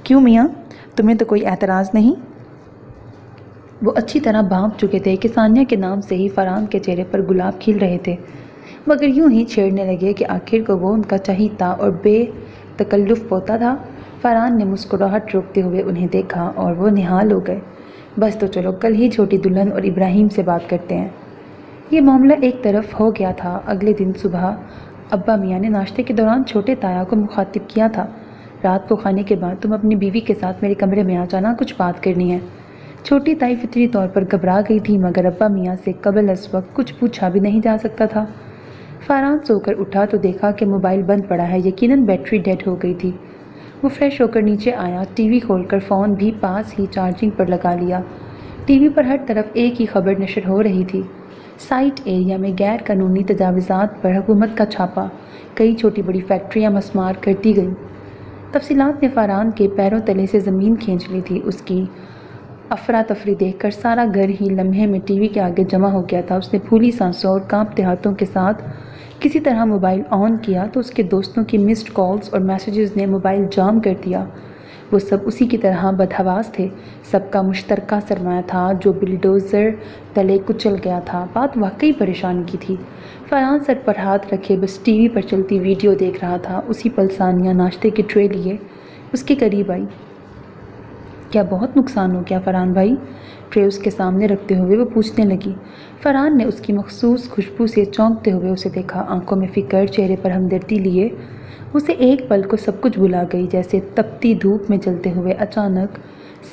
کیوں میاں، تمہیں تو کوئی اعتراض نہیں؟ وہ اچھی طرح بھانپ چکے تھے کہ ثانیہ کے نام سے ہی فاران کے چہرے پر گلاب کھل رہے تھے، مگر یوں ہی چھیڑنے لگے کہ آخر کو وہ ان کا چہیتا اور بے تکلف پوتا تھا۔ فاران نے مسکراہٹ روکتے ہوئے انہیں دیکھا اور وہ نہال ہو گئے۔ بس تو چلو کل ہی چھوٹی دلہن اور ابراہیم سے بات کرتے ہیں۔ یہ معاملہ ایک طرف ہو گیا تھا۔ اگلے دن صبح ابا میاں نے ناشتے کے دوران چھوٹے تایا کو مخاطب کیا تھا، رات کو کھانے کے بعد تم اپنی بیوی کے ساتھ میرے کمرے میں آ جانا، کچھ بات کرنی ہے۔ چھوٹی تائی فطری طور پر گھبرا گئی تھی، مگر ابا میاں سے قبل از وقت کچھ پوچھا بھی نہیں جا سکتا تھا۔ فاران سو کر اٹھا تو دیکھا کہ موبائل بند پڑا ہے، یقیناً بیٹری ڈیڈ ہو گئی تھی۔ وہ فریش ہو کر نیچے آیا، ٹی وی کھول کر فون بھی پاس ہی چارجنگ پر لگا لیا۔ ٹی وی پر ہر طرف ایک ہی خبر نشر ہو رہی تھی، سائٹ ایریا میں غیر قانونی تجاوزات پر حکومت کا چھاپا، کئی چھوٹی بڑی فیکٹریاں مسمار کر دی گئیں۔ تفصیلات نے فاران کے پیروں تلے سے زمین کھینچ لی تھی۔ اس کی افراتفری دیکھ کر سارا گھر ہی لمحے میں ٹی وی کے آگے جمع ہو گیا تھا۔ اس نے پھولی سانسوں اور کانپتے ہاتھوں کے ساتھ کسی طرح موبائل آن کیا تو اس کے دوستوں کی مسڈ کالز اور میسیجز نے موبائل جام کر دیا۔ وہ سب اسی کی طرح بدحواس تھے، سب کا مشترکہ سرمایہ تھا جو بلڈوزر تلے کچل گیا تھا۔ بات واقعی پریشان کی تھی۔ فرحان سر پر ہاتھ رکھے بس ٹی وی پر چلتی ویڈیو دیکھ رہا تھا۔ اسی پل ثانیہ ناشتے کی ٹرے لیے اس کے قریب آئی۔ کیا بہت نقصان ہو گیا فرحان بھائی؟ ٹرے اس کے سامنے رکھتے ہوئے وہ پوچھنے لگی۔ فرحان نے اس کی مخصوص خوشبو سے چونکتے ہوئے اسے دیکھا، آنکھوں میں فکر، چہرے پر ہمدردی لیے اسے ایک پل کو سب کچھ بھلا گئی، جیسے تپتی دھوپ میں چلتے ہوئے اچانک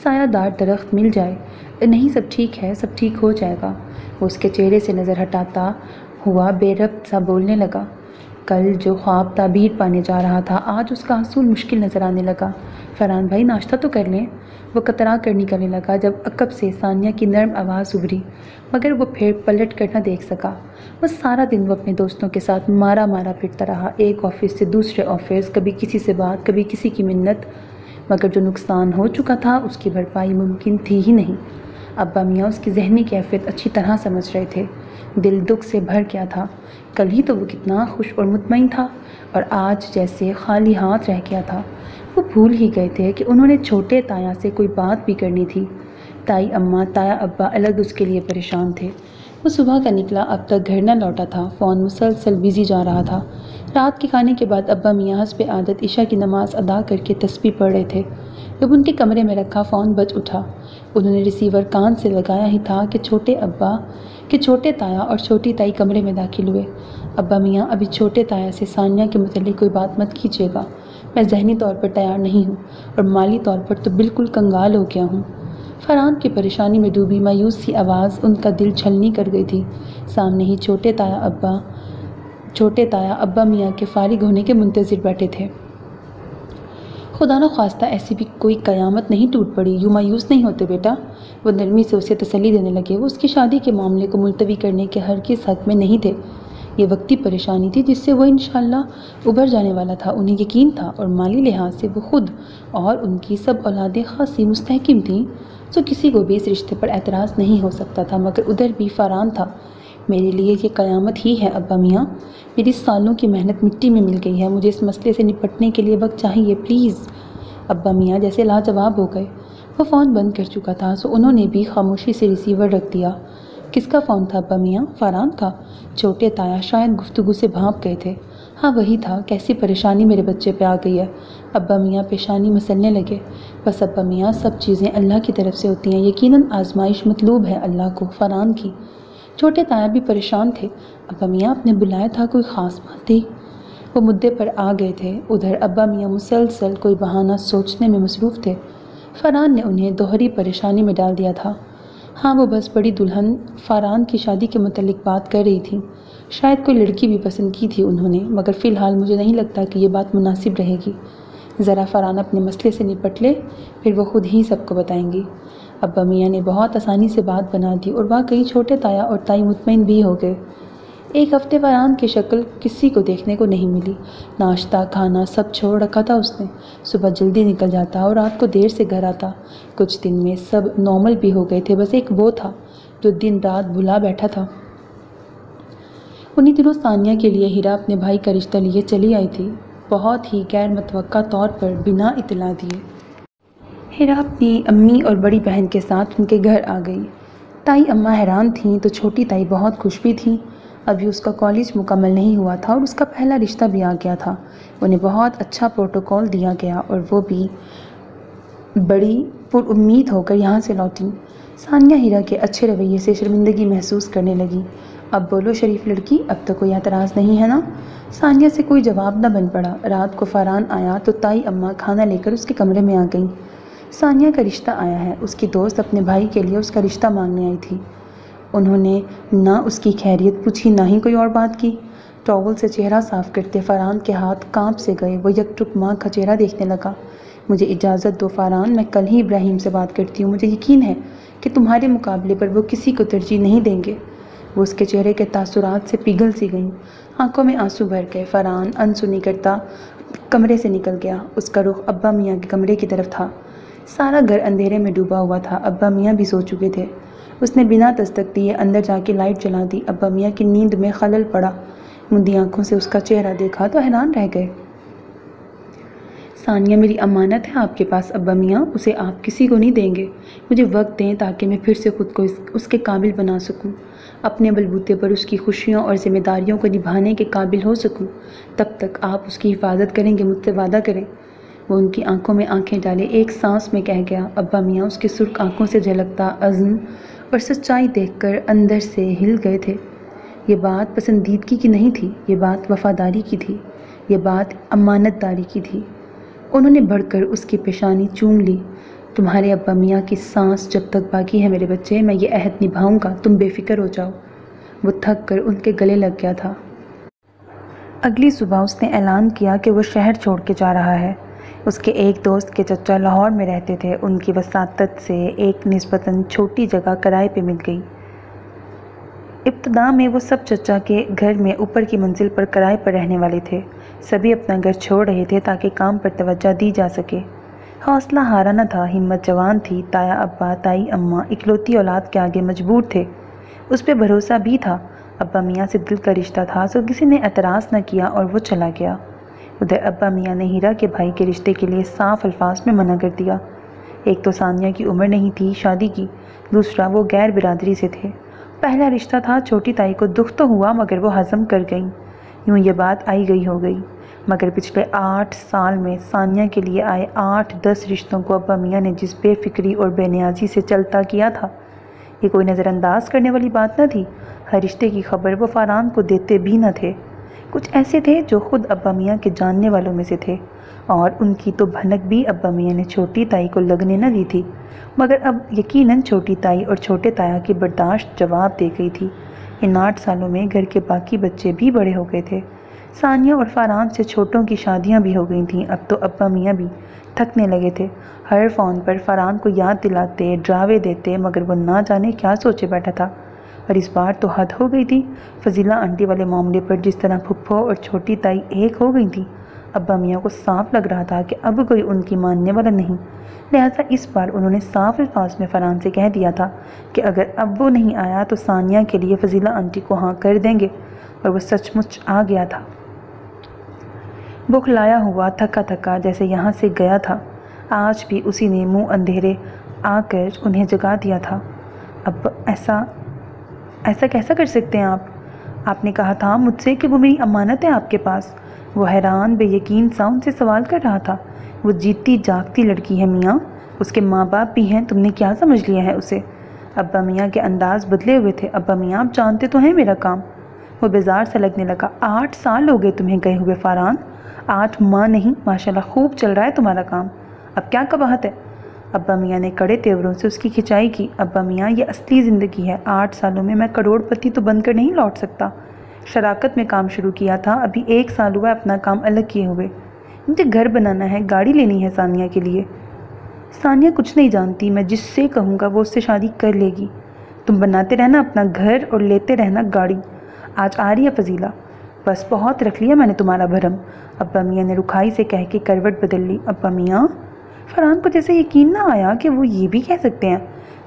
سایہ دار درخت مل جائے۔ نہیں، سب ٹھیک ہے، سب ٹھیک ہو جائے گا۔ وہ اس کے چہرے سے نظر ہٹاتا ہوا بے ربط سا بولنے لگا۔ کل جو خواب تعبیر پانے جا رہا تھا، آج اس کا حصول مشکل نظر آنے لگا۔ فرحان بھائی ناشتہ تو کر لیں۔ وہ کترا کر نکلنے لگا جب عقب سے ثانیہ کی نرم آواز ابھری، مگر وہ پھر پلٹ کر نہ دیکھ سکا۔ وہ سارا دن وہ اپنے دوستوں کے ساتھ مارا پھرتا رہا، ایک آفس سے دوسرے آفس، کبھی کسی سے بات، کبھی کسی کی منت، مگر جو نقصان ہو چکا تھا اس کی بھرپائی ممکن تھی ہی نہیں۔ ابا میاں اس کی ذہنی کیفیت اچھی طرح سمجھ رہے تھے۔ دل دکھ سے بھر گیا تھا۔ کل ہی تو وہ کتنا خوش اور مطمئن تھا، اور آج جیسے خالی ہاتھ رہ گیا تھا۔ وہ بھول ہی گئے تھے کہ انہوں نے چھوٹے تایا سے کوئی بات بھی کرنی تھی۔ تائی اماں، تایا ابا الگ اس کے لیے پریشان تھے۔ وہ صبح کا نکلا، اب تک گھر نہ لوٹا تھا، فون مسلسل بزی جا رہا تھا۔ رات کے کھانے کے بعد ابا میاں حسب عادت عشاء کی نماز ادا کر کے تسبیح پڑھ رہے تھے۔ جب ان کے کمرے میں رکھا فون بج اٹھا۔ انہوں نے ریسیور کان سے لگایا ہی تھا کہ چھوٹے تایا اور چھوٹی تائی کمرے میں داخل ہوئے۔ ابا میاں، ابھی چھوٹے تایا سے ثانیہ کے متعلق کوئی بات مت کیجیے گا، میں ذہنی طور پر تیار نہیں ہوں اور مالی طور پر تو بالکل کنگال ہو گیا ہوں۔ فرحان کی پریشانی میں ڈوبی مایوس سی آواز ان کا دل چھلنی کر گئی تھی۔ سامنے ہی چھوٹے تایا ابا میاں کے فارغ ہونے کے منتظر بیٹھے تھے۔ خدا نہ خواستہ ایسی بھی کوئی قیامت نہیں ٹوٹ پڑی، یوں مایوس نہیں ہوتے بیٹا۔ وہ نرمی سے اسے تسلی دینے لگے۔ وہ اس کی شادی کے معاملے کو ملتوی کرنے کے ہرگز حق میں نہیں تھے۔ یہ وقتی پریشانی تھی جس سے وہ انشاءاللہ ابھر جانے والا تھا، انہیں یقین تھا، اور مالی لحاظ سے وہ خود اور ان کی سب اولادیں خاصی مستحکم تھیں، تو کسی کو بھی اس رشتے پر اعتراض نہیں ہو سکتا تھا۔ مگر ادھر بھی فرحان تھا۔ میرے لیے یہ قیامت ہی ہے ابا میاں، میری سالوں کی محنت مٹی میں مل گئی ہے، مجھے اس مسئلے سے نپٹنے کے لیے وقت چاہیے، پلیز۔ ابا میاں جیسے لاجواب ہو گئے۔ وہ فون بند کر چکا تھا، سو انہوں نے بھی خاموشی سے ریسیور رکھ دیا۔ کس کا فون تھا ابا میاں؟ فرحان کا۔ چھوٹے تایا شاید گفتگو سے بھانپ گئے تھے۔ ہاں وہی تھا، کیسی پریشانی میرے بچے پہ آ گئی ہے۔ ابا میاں پیشانی مسلنے لگے۔ بس ابا میاں، سب چیزیں اللہ کی طرف سے ہوتی ہیں، یقیناً آزمائش مطلوب ہے اللہ کو فرحان کی۔ چھوٹے تایا بھی پریشان تھے۔ ابا میاں، آپ نے بلایا تھا، کوئی خاص بات تھی؟ وہ مدعے پر آ گئے تھے۔ ادھر ابا میاں مسلسل کوئی بہانہ سوچنے میں مصروف تھے۔ فرحان نے انہیں دوہری پریشانی میں ڈال دیا تھا۔ ہاں، وہ بس بڑی دلہن فرحان کی شادی کے متعلق بات کر رہی تھی۔ شاید کوئی لڑکی بھی پسند کی تھی انہوں نے، مگر فی الحال مجھے نہیں لگتا کہ یہ بات مناسب رہے گی۔ ذرا فرحان اپنے مسئلے سے نپٹ لے، پھر وہ خود ہی سب کو بتائیں گی۔ ابا میاں نے بہت آسانی سے بات بنا دی، اور واقعی چھوٹے تایا اور تائی مطمئن بھی ہو گئے۔ ایک ہفتے فرحان کی شکل کسی کو دیکھنے کو نہیں ملی۔ ناشتہ کھانا سب چھوڑ رکھا تھا اس نے۔ صبح جلدی نکل جاتا اور رات کو دیر سے گھر آتا۔ کچھ دن میں سب نارمل بھی ہو گئے تھے، بس ایک وہ تھا جو دن رات بھلا بیٹھا تھا۔ انہی دنوں ثانیہ کے لیے ہیرا اپنے بھائی کا رشتہ لیے چلی آئی تھی، بہت ہی غیر متوقع طور پر، بنا اطلاع دیے۔ ہیرا اپنی امی اور بڑی بہن کے ساتھ ان کے گھر آ گئی۔ تائی اماں حیران تھیں تو چھوٹی تائی بہت خوش بھی تھیں۔ ابھی اس کا کالج مکمل نہیں ہوا تھا اور اس کا پہلا رشتہ بھی آ گیا تھا۔ انہیں بہت اچھا پروٹوکول دیا گیا اور وہ بھی بڑی پر امید ہو کر یہاں سے لوٹیں۔ ثانیہ ہیرا کے اچھے رویے سے شرمندگی محسوس کرنے لگی۔ اب بولو شریف لڑکی، اب تو کوئی اعتراض نہیں ہے نا؟ ثانیہ سے کوئی جواب نہ بن پڑا۔ رات کو فرحان آیا تو تائی اماں کھانا لے کر اس کے کمرے میں آ گئیں۔ ثانیہ کا رشتہ آیا ہے، اس کی دوست اپنے بھائی کے لیے اس کا رشتہ مانگنے آئی تھی۔ انہوں نے نہ اس کی خیریت پوچھی، نہ ہی کوئی اور بات کی۔ ٹاول سے چہرہ صاف کرتے فرحان کے ہاتھ کانپ سے گئے۔ وہ یکٹک ماں کا چہرہ دیکھنے لگا۔ مجھے اجازت دو فرحان، میں کل ہی ابراہیم سے بات کرتی ہوں، مجھے یقین ہے کہ تمہارے مقابلے پر وہ کسی کو ترجیح نہیں دیں گے۔ وہ اس کے چہرے کے تاثرات سے پگھل سی گئیں، آنکھوں میں آنسو بھر گئے۔ فرحان انسنی کرتا کمرے سے نکل گیا۔ اس کا رخ ابا میاں کے کمرے کی طرف تھا۔ سارا گھر اندھیرے میں ڈوبا ہوا تھا۔ ابا میاں بھی سو چکے تھے۔ اس نے بنا دستک دیے اندر جا کے لائٹ جلا دی۔ ابا میاں کی نیند میں خلل پڑا۔ مندی آنکھوں سے اس کا چہرہ دیکھا تو حیران رہ گئے۔ ثانیہ میری امانت ہے آپ کے پاس ابا میاں، اسے آپ کسی کو نہیں دیں گے۔ مجھے وقت دیں تاکہ میں پھر سے خود کو اس کے قابل بنا سکوں، اپنے بلبوتے پر اس کی خوشیوں اور ذمہ داریوں کو نبھانے کے قابل ہو سکوں۔ تب تک آپ اس کی حفاظت کریں گے، مجھ سے وعدہ کریں۔ وہ ان کی آنکھوں میں آنکھیں ڈالے ایک سانس میں کہہ گیا۔ ابا میاں اس کے سرخ آنکھوں سے جھلکتا عزم اور سچائی دیکھ کر اندر سے ہل گئے تھے۔ یہ بات پسندیدگی کی نہیں تھی، یہ بات وفاداری کی تھی، یہ بات امانت داری کی تھی۔ انہوں نے بڑھ کر اس کی پیشانی چوم لی۔ تمہارے ابا میاں کی سانس جب تک باقی ہے میرے بچے، میں یہ عہد نبھاؤں گا، تم بے فکر ہو جاؤ۔ وہ تھک کر ان کے گلے لگ گیا تھا۔ اگلی صبح اس نے اعلان کیا کہ وہ شہر چھوڑ کے جا رہا ہے۔ اس کے ایک دوست کے چچا لاہور میں رہتے تھے، ان کی وساطت سے ایک نسبتاً چھوٹی جگہ کرائے پہ مل گئی۔ ابتدا میں وہ سب چچا کے گھر میں اوپر کی منزل پر کرائے پر رہنے والے تھے۔ سبھی اپنا گھر چھوڑ رہے تھے تاکہ کام پر توجہ دی جا سکے۔ حوصلہ ہارا نہ تھا، ہمت جوان تھی۔ تایا ابا، تائی اماں اکلوتی اولاد کے آگے مجبور تھے۔ اس پہ بھروسہ بھی تھا۔ ابا میاں سے دل کا رشتہ تھا، سو کسی نے اعتراض نہ کیا اور وہ چلا گیا۔ ادھر ابا میاں نے ہیرا کے بھائی کے رشتے کے لیے صاف الفاظ میں منع کر دیا۔ ایک تو ثانیہ کی عمر نہیں تھی شادی کی، دوسرا وہ غیر برادری سے تھے۔ پہلا رشتہ تھا، چھوٹی تائی کو دکھ تو ہوا مگر وہ ہضم کر گئیں۔ یوں یہ بات آئی گئی ہو گئی، مگر پچھلے 8 سال میں ثانیہ کے لیے آئے 8-10 رشتوں کو ابا میاں نے جس بے فکری اور بے نیازی سے چلتا کیا تھا، یہ کوئی نظر انداز کرنے والی بات نہ تھی۔ ہر رشتے کی خبر وہ فاران کو دیتے بھی نہ تھے۔ کچھ ایسے تھے جو خود ابا میاں کے جاننے والوں میں سے تھے، اور ان کی تو بھنک بھی ابا میاں نے چھوٹی تائی کو لگنے نہ دی تھی، مگر اب یقیناً چھوٹی تائی اور چھوٹے تایا کی برداشت جواب دے گئی تھی۔ ان 8 سالوں میں گھر کے باقی بچے بھی بڑے ہو گئے تھے۔ ثانیہ اور فاران سے چھوٹوں کی شادیاں بھی ہو گئی تھیں۔ اب تو ابا میاں بھی تھکنے لگے تھے۔ ہر فون پر فاران کو یاد دلاتے، ڈراوے دیتے، مگر وہ نہ جانے کیا سوچے بیٹھا تھا۔ اور اس بار تو حد ہو گئی تھی۔ فضیلہ آنٹی والے معاملے پر جس طرح پھپھو اور چھوٹی تائی ایک ہو گئی تھی، ابا میاں کو صاف لگ رہا تھا کہ اب کوئی ان کی ماننے والا نہیں۔ لہٰذا اس بار انہوں نے صاف الفاظ میں فرحان سے کہہ دیا تھا کہ اگر اب وہ نہیں آیا تو ثانیہ کے لیے فضیلہ آنٹی کو ہاں کر دیں گے، اور وہ سچ مچ آ گیا تھا۔ بخلایا ہوا، تھکا تھکا جیسے یہاں سے گیا تھا، آج بھی اسی نے منہ اندھیرے آ کر انہیں جگا دیا تھا۔ اب ایسا کیسا کر سکتے ہیں آپ نے کہا تھا مجھ سے کہ وہ میری امانت ہے آپ کے پاس۔ وہ حیران بے یقین سا ان سے سوال کر رہا تھا۔ وہ جیتی جاگتی لڑکی ہے میاں، اس کے ماں باپ بھی ہیں، تم نے کیا سمجھ لیا ہے اسے؟ ابا میاں کے انداز بدلے ہوئے تھے۔ ابا میاں آپ جانتے تو ہیں میرا کام۔ وہ بیزار سا لگنے لگا۔ 8 سال ہو گئے تمہیں گئے ہوئے فاران، 8 ماہ نہیں، ماشاءاللہ خوب چل رہا ہے تمہارا کام، اب کیا قباحت ہے؟ ابا میاں نے کڑے تیوروں سے اس کی کھچائی کی۔ ابا میاں یہ اصلی زندگی ہے، 8 سالوں میں کروڑ پتی تو بن کر نہیں لوٹ سکتا۔ شراکت میں کام شروع کیا تھا، ابھی 1 سال ہوا اپنا کام الگ کیے ہوئے۔ مجھے گھر بنانا ہے، گاڑی لینی ہے ثانیہ کے لیے۔ ثانیہ کچھ نہیں جانتی، میں جس سے کہوں گا وہ اس سے شادی کر لے گی۔ تم بناتے رہنا اپنا گھر اور لیتے رہنا گاڑی۔ آج آ رہی ہے فضیلہ، بس بہت رکھ لیا میں نے تمہارا بھرم۔ ابا میاں نے رکھائی سے کہہ کے کروٹ بدل لی۔ ابا میاں؟ فرحان کو جیسے یقین نہ آیا کہ وہ یہ بھی کہہ سکتے ہیں۔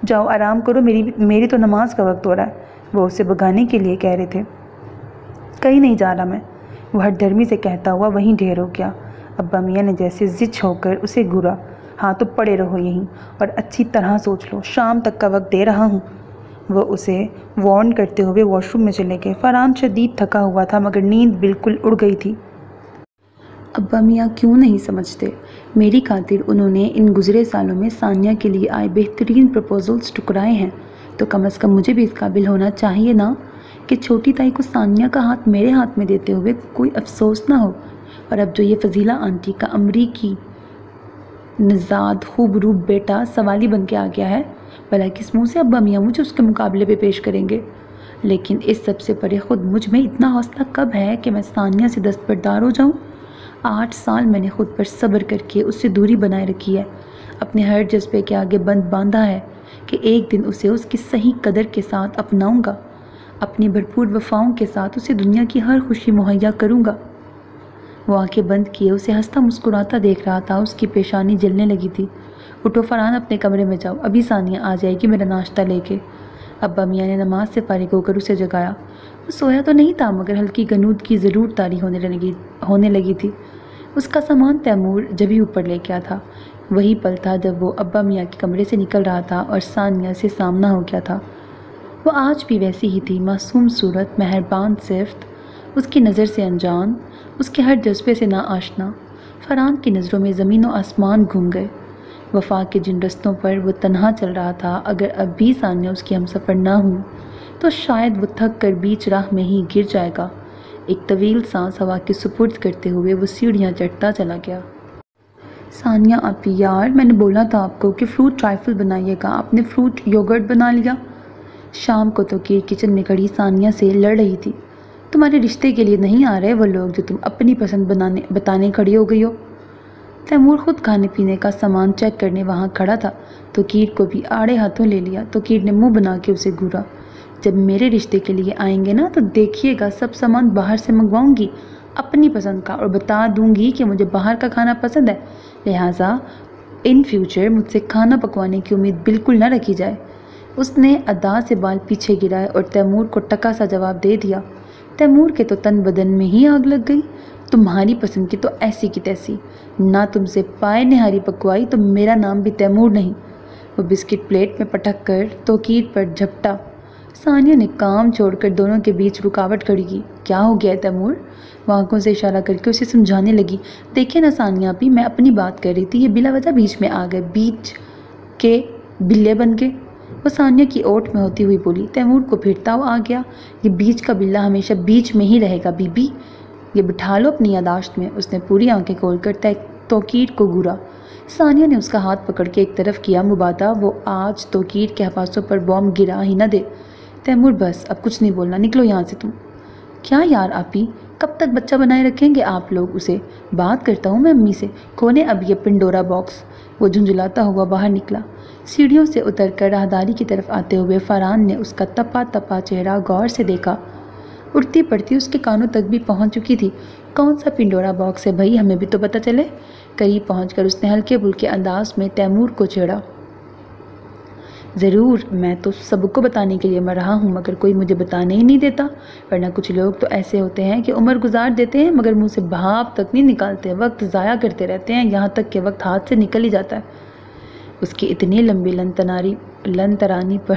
جاؤ آرام کرو، میری تو نماز کا وقت ہو رہا ہے، وہ اسے بھگانے کے لیے کہہ رہے تھے۔ کہیں نہیں جا رہا میں، وہ ہر دھرمی سے کہتا ہوا وہیں ڈھیر ہو گیا۔ ابا میاں نے جیسے زچ ہو کر اسے گھورا۔ ہاں تو پڑے رہو یہیں اور اچھی طرح سوچ لو، شام تک کا وقت دے رہا ہوں۔ وہ اسے وارن کرتے ہوئے واش روم میں چلے گئے۔ فرحان شدید تھکا ہوا تھا مگر نیند بالکل اڑ گئی تھی۔ ابا میاں کیوں نہیں سمجھتے؟ میری خاطر انہوں نے ان گزرے سالوں میں ثانیہ کے لیے آئے بہترین پروپوزلز ٹکرائے ہیں، تو کم از کم مجھے بھی اس قابل ہونا چاہیے نا کہ چھوٹی تائی کو ثانیہ کا ہاتھ میرے ہاتھ میں دیتے ہوئے کوئی افسوس نہ ہو۔ اور اب جو یہ فضیلہ آنٹی کا امریکی نژاد خوبرو بیٹا سوالی بن کے آ گیا ہے، بھلا کس منہ سے ابا میاں مجھے اس کے مقابلے پہ پیش کریں گے؟ لیکن اس سب سے پرے خود مجھ میں اتنا حوصلہ کب ہے کہ میں ثانیہ سے دستبردار ہو جاؤں؟ 8 سال میں نے خود پر صبر کر کے اس سے دوری بنائے رکھی ہے، اپنے ہر جذبے کے آگے بند باندھا ہے کہ ایک دن اسے اس کی صحیح قدر کے ساتھ اپناؤں گا، اپنی بھرپور وفاؤں کے ساتھ اسے دنیا کی ہر خوشی مہیا کروں گا۔ وہ آنکھیں بند کیے اسے ہنستا مسکراتا دیکھ رہا تھا۔ اس کی پیشانی جلنے لگی تھی۔ اٹھو فرحان، اپنے کمرے میں جاؤ، ابھی ثانیہ آ جائے گی میرا ناشتہ لے کے۔ ابا میاں نے نماز سے فارغ ہو کر اسے جگایا۔ وہ سویا تو نہیں تھا مگر ہلکی غنودگی ضرور طاری ہونے لگی تھی۔ اس کا سامان تیمور جبھی اوپر لے گیا تھا۔ وہی پل تھا جب وہ ابا میاں کے کمرے سے نکل رہا تھا اور ثانیہ سے سامنا ہو گیا تھا۔ وہ آج بھی ویسی ہی تھی، معصوم صورت، مہربان صفت، اس کی نظر سے انجان، اس کے ہر جذبے سے ناآشنا۔ فرحان کی نظروں میں زمین و آسمان گھوم گئے۔ وفا کے جن رستوں پر وہ تنہا چل رہا تھا، اگر اب بھی ثانیہ اس کی ہمسفر نہ ہوئی تو شاید وہ تھک کر بیچ راہ میں ہی گر جائے گا۔ ایک طویل سانس ہوا کے سپرد کرتے ہوئے وہ سیڑھیاں چڑھتا چلا گیا۔ ثانیہ آپی، یار میں نے بولا تھا آپ کو کہ فروٹ ٹرائفل بنائیے گا، آپ نے فروٹ یوگرٹ بنا لیا۔ شام کو توقیر کچن میں کھڑی ثانیہ سے لڑ رہی تھی۔ تمہارے رشتے کے لیے نہیں آ رہے وہ لوگ جو تم اپنی پسند بتانے کھڑی ہو گئی ہو۔ تیمور خود کھانے پینے کا سامان چیک کرنے وہاں کھڑا تھا۔ توقیر کو بھی آڑے ہاتھوں لے لیا۔ توقیر نے منہ بنا کے اسے گھورا۔ جب میرے رشتے کے لیے آئیں گے نا تو دیکھیے گا، سب سامان باہر سے منگواؤں گی اپنی پسند کا، اور بتا دوں گی کہ مجھے باہر کا کھانا پسند ہے، لہٰذا ان فیوچر مجھ سے کھانا پکوانے کی امید بالکل نہ رکھی جائے۔ اس نے ادا سے بال پیچھے گرائے اور تیمور کو ٹکا سا جواب دے دیا۔ تیمور کے تو تن بدن میں ہی آگ لگ گئی۔ تمہاری پسند کی تو ایسی کی تیسی، نہ تم سے پائے نہاری پکوائی تو میرا نام بھی تیمور نہیں۔ وہ بسکٹ پلیٹ میں پٹک کر توقیر پر جھپٹا۔ ثانیہ نے کام چھوڑ کر دونوں کے بیچ رکاوٹ کھڑی کی۔ کیا ہو گیا ہے تیمور؟ وہ آنکھوں سے اشارہ کر کے اسے سمجھانے لگی۔ دیکھیں نا ثانیہ بھی، میں اپنی بات کر رہی تھی، یہ بلا وجہ بیچ میں آ گئے، بیچ کے بلے بن کے۔ وہ ثانیہ کی اوٹ میں ہوتی ہوئی بولی۔ تیمور کو پھرتا ہوا آ گیا۔ یہ بیچ کا بلا ہمیشہ بیچ میں ہی رہے گا بی بی، یہ بٹھا لو اپنی یاداشت میں۔ اس نے پوری آنکھیں کھول کر توقیر کو گھورا۔ ثانیہ نے اس کا ہاتھ پکڑ کے ایک طرف کیا، مبادا وہ آج توقیر کے حواسوں پر بوم گرا ہی نہ دے۔ تیمور بس، اب کچھ نہیں بولنا، نکلو یہاں سے تم۔ کیا یار آپی، کب تک بچہ بنائے رکھیں گے آپ لوگ اسے؟ بات کرتا ہوں میں امی سے، کھولیں اب یہ پنڈورا باکس۔ وہ جھنجھلاتا ہوا باہر نکلا۔ سیڑھیوں سے اتر کر راہداری کی طرف آتے ہوئے فرحان نے اس کا تپا تپا چہرہ غور سے دیکھا۔ اڑتی پڑتی اس کے کانوں تک بھی پہنچ چکی تھی۔ کون سا پنڈورا باکس ہے بھائی، ہمیں بھی تو پتہ چلے۔ قریب پہنچ کر اس نے ہلکے پھلکے انداز میں تیمور کو چھیڑا۔ ضرور، میں تو سب کو بتانے کے لیے مر رہا ہوں، مگر کوئی مجھے بتانے ہی نہیں دیتا، ورنہ کچھ لوگ تو ایسے ہوتے ہیں کہ عمر گزار دیتے ہیں مگر منہ سے بھاپ تک نہیں نکالتے، وقت ضائع کرتے رہتے ہیں، یہاں تک کہ وقت ہاتھ سے نکل ہی جاتا ہے۔ اس کی اتنی لمبی لن ترانی پر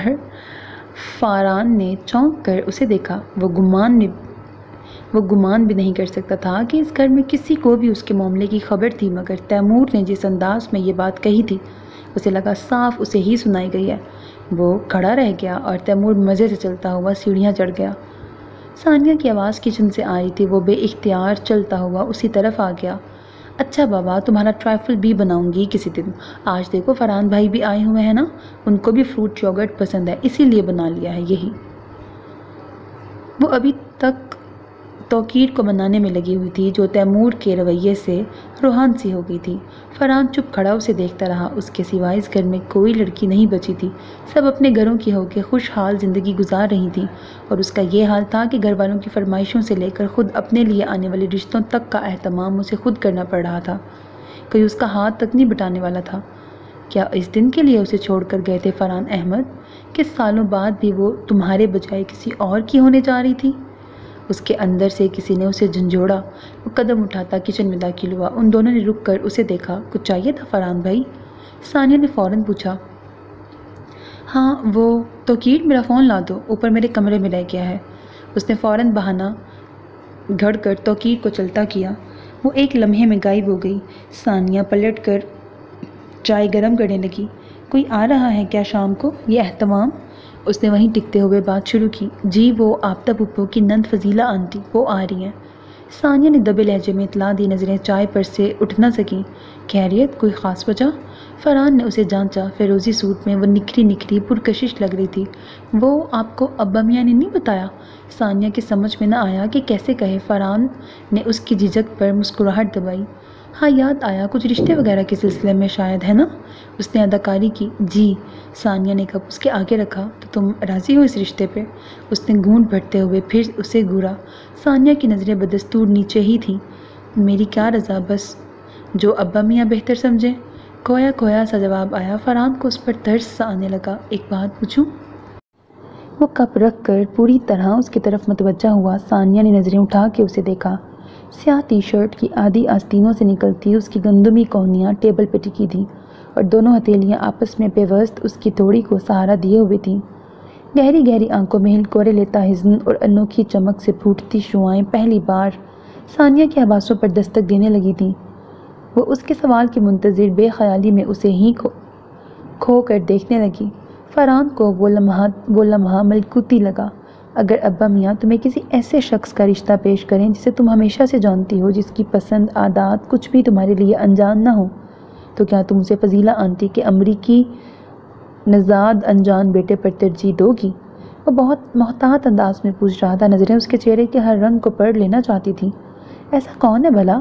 فرحان نے چونک کر اسے دیکھا۔ وہ گمان بھی نہیں کر سکتا تھا کہ اس گھر میں کسی کو بھی اس کے معاملے کی خبر تھی، مگر تیمور نے جس انداز میں یہ بات کہی تھی اسے لگا صاف اسے ہی سنائی گئی ہے۔ وہ کھڑا رہ گیا اور تیمور مزے سے چلتا ہوا سیڑھیاں چڑھ گیا۔ ثانیہ کی آواز کچن سے آ رہی تھی، وہ بے اختیار چلتا ہوا اسی طرف آ گیا۔ اچھا بابا، تمہارا ٹرائفل بھی بناؤں گی کسی دن۔ آج دیکھو فرحان بھائی بھی آئے ہوئے ہیں نا، ان کو بھی فروٹ یوگرٹ پسند ہے، اسی لیے بنا لیا ہے یہی۔ وہ ابھی تک توقیر کو بنانے میں لگی ہوئی تھی جو تیمور کے رویے سے روحان سی ہو گئی تھی۔ فرحان چپ کھڑا اسے دیکھتا رہا۔ اس کے سوا اس گھر میں کوئی لڑکی نہیں بچی تھی، سب اپنے گھروں کی ہو کے خوشحال زندگی گزار رہی تھیں، اور اس کا یہ حال تھا کہ گھر والوں کی فرمائشوں سے لے کر خود اپنے لیے آنے والے رشتوں تک کا اہتمام اسے خود کرنا پڑ رہا تھا۔ کوئی اس کا ہاتھ تک نہیں بٹانے والا تھا۔ کیا اس دن کے لیے اسے چھوڑ کر گئے تھے فرحان احمد کہ سالوں بعد بھی وہ تمہارے بجائے کسی اور کی ہونے جا رہی تھی؟ اس کے اندر سے کسی نے اسے جھنجھوڑا۔ وہ قدم اٹھاتا کچن میں داخل ہوا۔ ان دونوں نے رک کر اسے دیکھا۔ کچھ چاہیے تھا فرحان بھائی؟ ثانیہ نے فوراً پوچھا۔ ہاں، وہ توقیر میرا فون لا دو، اوپر میرے کمرے میں رہ گیا ہے۔ اس نے فوراً بہانہ گھڑ کر توقیر کو چلتا کیا۔ وہ ایک لمحے میں غائب ہو گئی۔ ثانیہ پلٹ کر چائے گرم کرنے لگی۔ کوئی آ رہا ہے کیا شام کو؟ یہ اہتمام؟ اس نے وہیں ٹکتے ہوئے بات شروع کی۔ جی، وہ آفتہ پھپھو کی نند فضیلہ آنٹی، وہ آ رہی ہیں۔ ثانیہ نے دبے لہجے میں اطلاع دی۔ نظریں چائے پر سے اٹھ نہ سکیں۔ خیریت؟ کوئی خاص وجہ؟ فرحان نے اسے جانچا۔ فیروزی سوٹ میں وہ نکھری نکھری پرکشش لگ رہی تھی۔ وہ آپ کو ابا میاں نے نہیں بتایا؟ ثانیہ کے سمجھ میں نہ آیا کہ کیسے کہے۔ فرحان نے اس کی جھجک پر مسکراہٹ دبائی۔ ہاں، یاد آیا، کچھ رشتے وغیرہ کے سلسلے میں شاید، ہے نا؟ اس نے اداکاری کی۔ جی۔ ثانیہ نے کپ اس کے آگے رکھا۔ تو تم راضی ہو اس رشتے پہ؟ اس نے گھونٹ بھرتے ہوئے پھر اسے گھورا۔ ثانیہ کی نظریں بدستور نیچے ہی تھیں۔ میری کیا رضا، بس جو ابا میاں بہتر سمجھیں۔ کھویا کھویا سا جواب آیا۔ فرحان کو اس پر ترس سا آنے لگا۔ ایک بات پوچھوں؟ وہ کپ رکھ کر پوری طرح اس کی طرف متوجہ ہوا۔ ثانیہ نے نظریں اٹھا کے اسے دیکھا۔ سیاہ ٹی شرٹ کی آدھی آستینوں سے نکلتی اس کی گندمی کونیاں ٹیبل پہ ٹکی تھیں اور دونوں ہتھیلیاں آپس میں پیوست اس کی توڑی کو سہارا دیے ہوئے تھیں۔ گہری گہری آنکھوں میں ہلکورے لیتا حزن اور انوکھی چمک سے پھوٹتی شعاعیں پہلی بار ثانیہ کے حواسوں پر دستک دینے لگی تھیں۔ وہ اس کے سوال کی منتظر بے خیالی میں اسے ہی کھو کر دیکھنے لگی۔ فرحان کو وہ لمحہ ملکوتی لگا۔ اگر ابا میاں تمہیں کسی ایسے شخص کا رشتہ پیش کریں جسے تم ہمیشہ سے جانتی ہو، جس کی پسند عادات کچھ بھی تمہارے لیے انجان نہ ہو، تو کیا تم اسے فضیلہ آنٹی کے امریکی نژاد انجان بیٹے پر ترجیح دو گی؟ وہ بہت محتاط انداز میں پوچھ رہا تھا، نظریں اس کے چہرے کے ہر رنگ کو پڑھ لینا چاہتی تھیں۔ ایسا کون ہے بھلا؟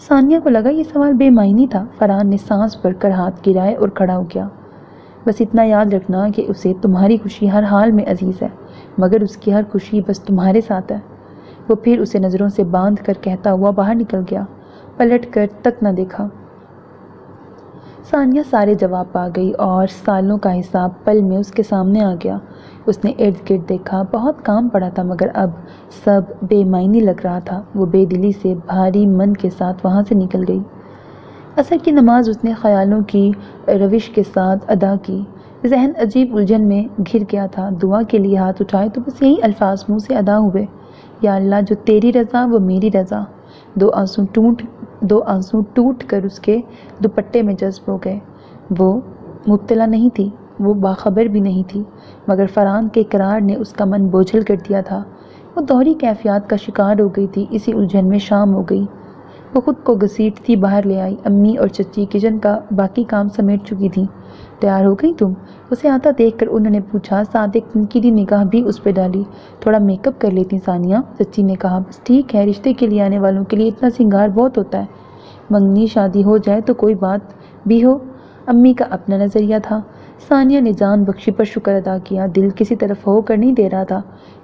ثانیہ کو لگا یہ سوال بے معنی تھا۔ فرحان نے سانس بھر کر ہاتھ گرائے اور کھڑا ہو گیا۔ بس اتنا یاد رکھنا کہ اسے تمہاری خوشی ہر حال میں عزیز ہے، مگر اس کی ہر خوشی بس تمہارے ساتھ ہے۔ وہ پھر اسے نظروں سے باندھ کر کہتا ہوا باہر نکل گیا، پلٹ کر تک نہ دیکھا۔ ثانیہ سارے جواب پا گئی اور سالوں کا حساب پل میں اس کے سامنے آ گیا۔ اس نے ارد گرد دیکھا، بہت کام پڑا تھا مگر اب سب بے معنی لگ رہا تھا۔ وہ بے دلی سے بھاری من کے ساتھ وہاں سے نکل گئی۔ عصر کی نماز اس نے خیالوں کی روش کے ساتھ ادا کی۔ ذہن عجیب الجھن میں گھر گیا تھا۔ دعا کے لیے ہاتھ اٹھائے تو بس یہی الفاظ منہ سے ادا ہوئے، یا اللہ جو تیری رضا وہ میری رضا۔ دو آنسو ٹوٹ کر اس کے دوپٹے میں جذب ہو گئے۔ وہ مبتلا نہیں تھی، وہ باخبر بھی نہیں تھی، مگر فرحان کے اقرار نے اس کا من بوجھل کر دیا تھا۔ وہ دوہری کیفیات کا شکار ہو گئی تھی۔ اسی الجھن میں شام ہو گئی۔ وہ خود کو گھسیٹتی باہر لے آئی۔ امی اور چچی کچن کا باقی کام سمیٹ چکی تھیں۔ تیار ہو گئی تم؟ اسے آتا دیکھ کر انہوں نے پوچھا، ساتھ ایک تنقیدی نگاہ بھی اس پہ ڈالی۔ تھوڑا میک اپ کر لیتی ثانیہ، چچی نے کہا۔ بس ٹھیک ہے، رشتے کے لیے آنے والوں کے لیے اتنا سنگار بہت ہوتا ہے، منگنی شادی ہو جائے تو کوئی بات بھی ہو۔ امی کا اپنا نظریہ تھا۔ ثانیہ نے جان بخشی پر شکر ادا کیا۔ دل کسی طرف ہو کر نہیں دے رہا تھا،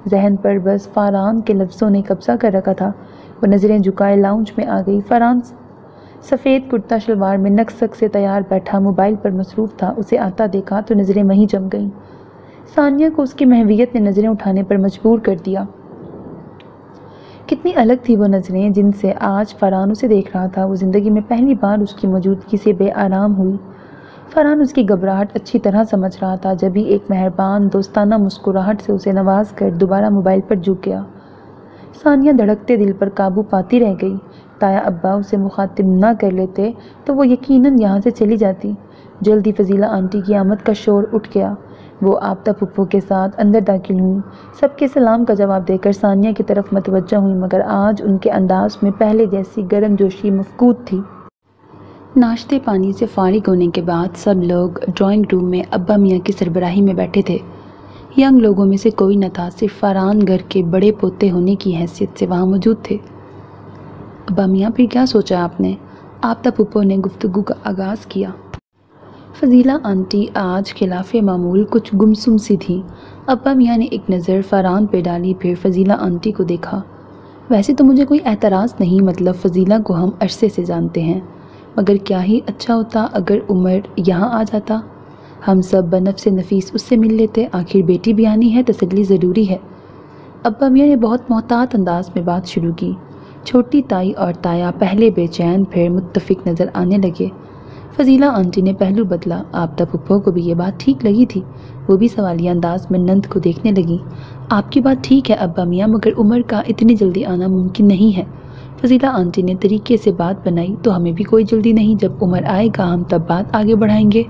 ذہن پر بس فرحان کے لفظوں نے قبضہ کر رکھا تھا۔ وہ نظریں جھکائے لاؤنج میں آ گئی۔ فرحان سفید کرتا شلوار میں نقصک سے تیار بیٹھا موبائل پر مصروف تھا۔ اسے آتا دیکھا تو نظریں وہیں جم گئیں۔ ثانیہ کو اس کی محویت نے نظریں اٹھانے پر مجبور کر دیا۔ کتنی الگ تھی وہ نظریں جن سے آج فرحان اسے دیکھ رہا تھا۔ وہ زندگی میں پہلی بار اس کی موجودگی سے بے آرام ہوئی۔ فرحان اس کی گھبراہٹ اچھی طرح سمجھ رہا تھا، جب ہی ایک مہربان دوستانہ مسکراہٹ سے اسے نواز کر دوبارہ موبائل پر جھک گیا۔ ثانیہ دھڑکتے دل پر قابو پاتی رہ گئی۔ تایا ابا اسے مخاطب نہ کر لیتے تو وہ یقیناً یہاں سے چلی جاتی۔ جلدی فضیلہ آنٹی کی آمد کا شور اٹھ گیا۔ وہ آفتہ پھپھو کے ساتھ اندر داخل ہوئیں۔ سب کے سلام کا جواب دے کر ثانیہ کی طرف متوجہ ہوئیں، مگر آج ان کے انداز میں پہلے جیسی گرم جوشی مفقود تھی۔ ناشتے پانی سے فارغ ہونے کے بعد سب لوگ ڈرائنگ روم میں ابا میاں کی سربراہی میں بیٹھے تھے۔ ینگ لوگوں میں سے کوئی نہ تھا، صرف فرحان گھر کے بڑے پوتے ہونے کی حیثیت سے وہاں موجود تھے۔ ابا میاں پھر کیا سوچا آپ نے؟ آفتہ پھپھو نے گفتگو کا آغاز کیا۔ فضیلہ آنٹی آج خلاف معمول کچھ گمسم سی تھی۔ ابا میاں نے ایک نظر فرحان پہ ڈالی، پھر فضیلہ آنٹی کو دیکھا۔ ویسے تو مجھے کوئی اعتراض نہیں، مطلب فضیلہ کو ہم عرصے سے جانتے ہیں، مگر کیا ہی اچھا ہوتا اگر عمر یہاں آ جاتا، ہم سب بنفس نفیس اس سے مل لیتے، آخر بیٹی بھی آنی ہے، تسلی ضروری ہے۔ ابا میاں نے بہت محتاط انداز میں بات شروع کی۔ چھوٹی تائی اور تایا پہلے بے چین پھر متفق نظر آنے لگے۔ فضیلہ آنٹی نے پہلو بدلا۔ آفتہ پھپھو کو بھی یہ بات ٹھیک لگی تھی، وہ بھی سوالیہ انداز میں نند کو دیکھنے لگی۔ آپ کی بات ٹھیک ہے ابا میاں، مگر عمر کا اتنی جلدی آنا ممکن نہیں ہے۔ فضیلہ آنٹی نے طریقے سے بات بنائی، تو ہمیں بھی کوئی جلدی نہیں، جب عمر آئے گا ہم تب بات آگے بڑھائیں گے۔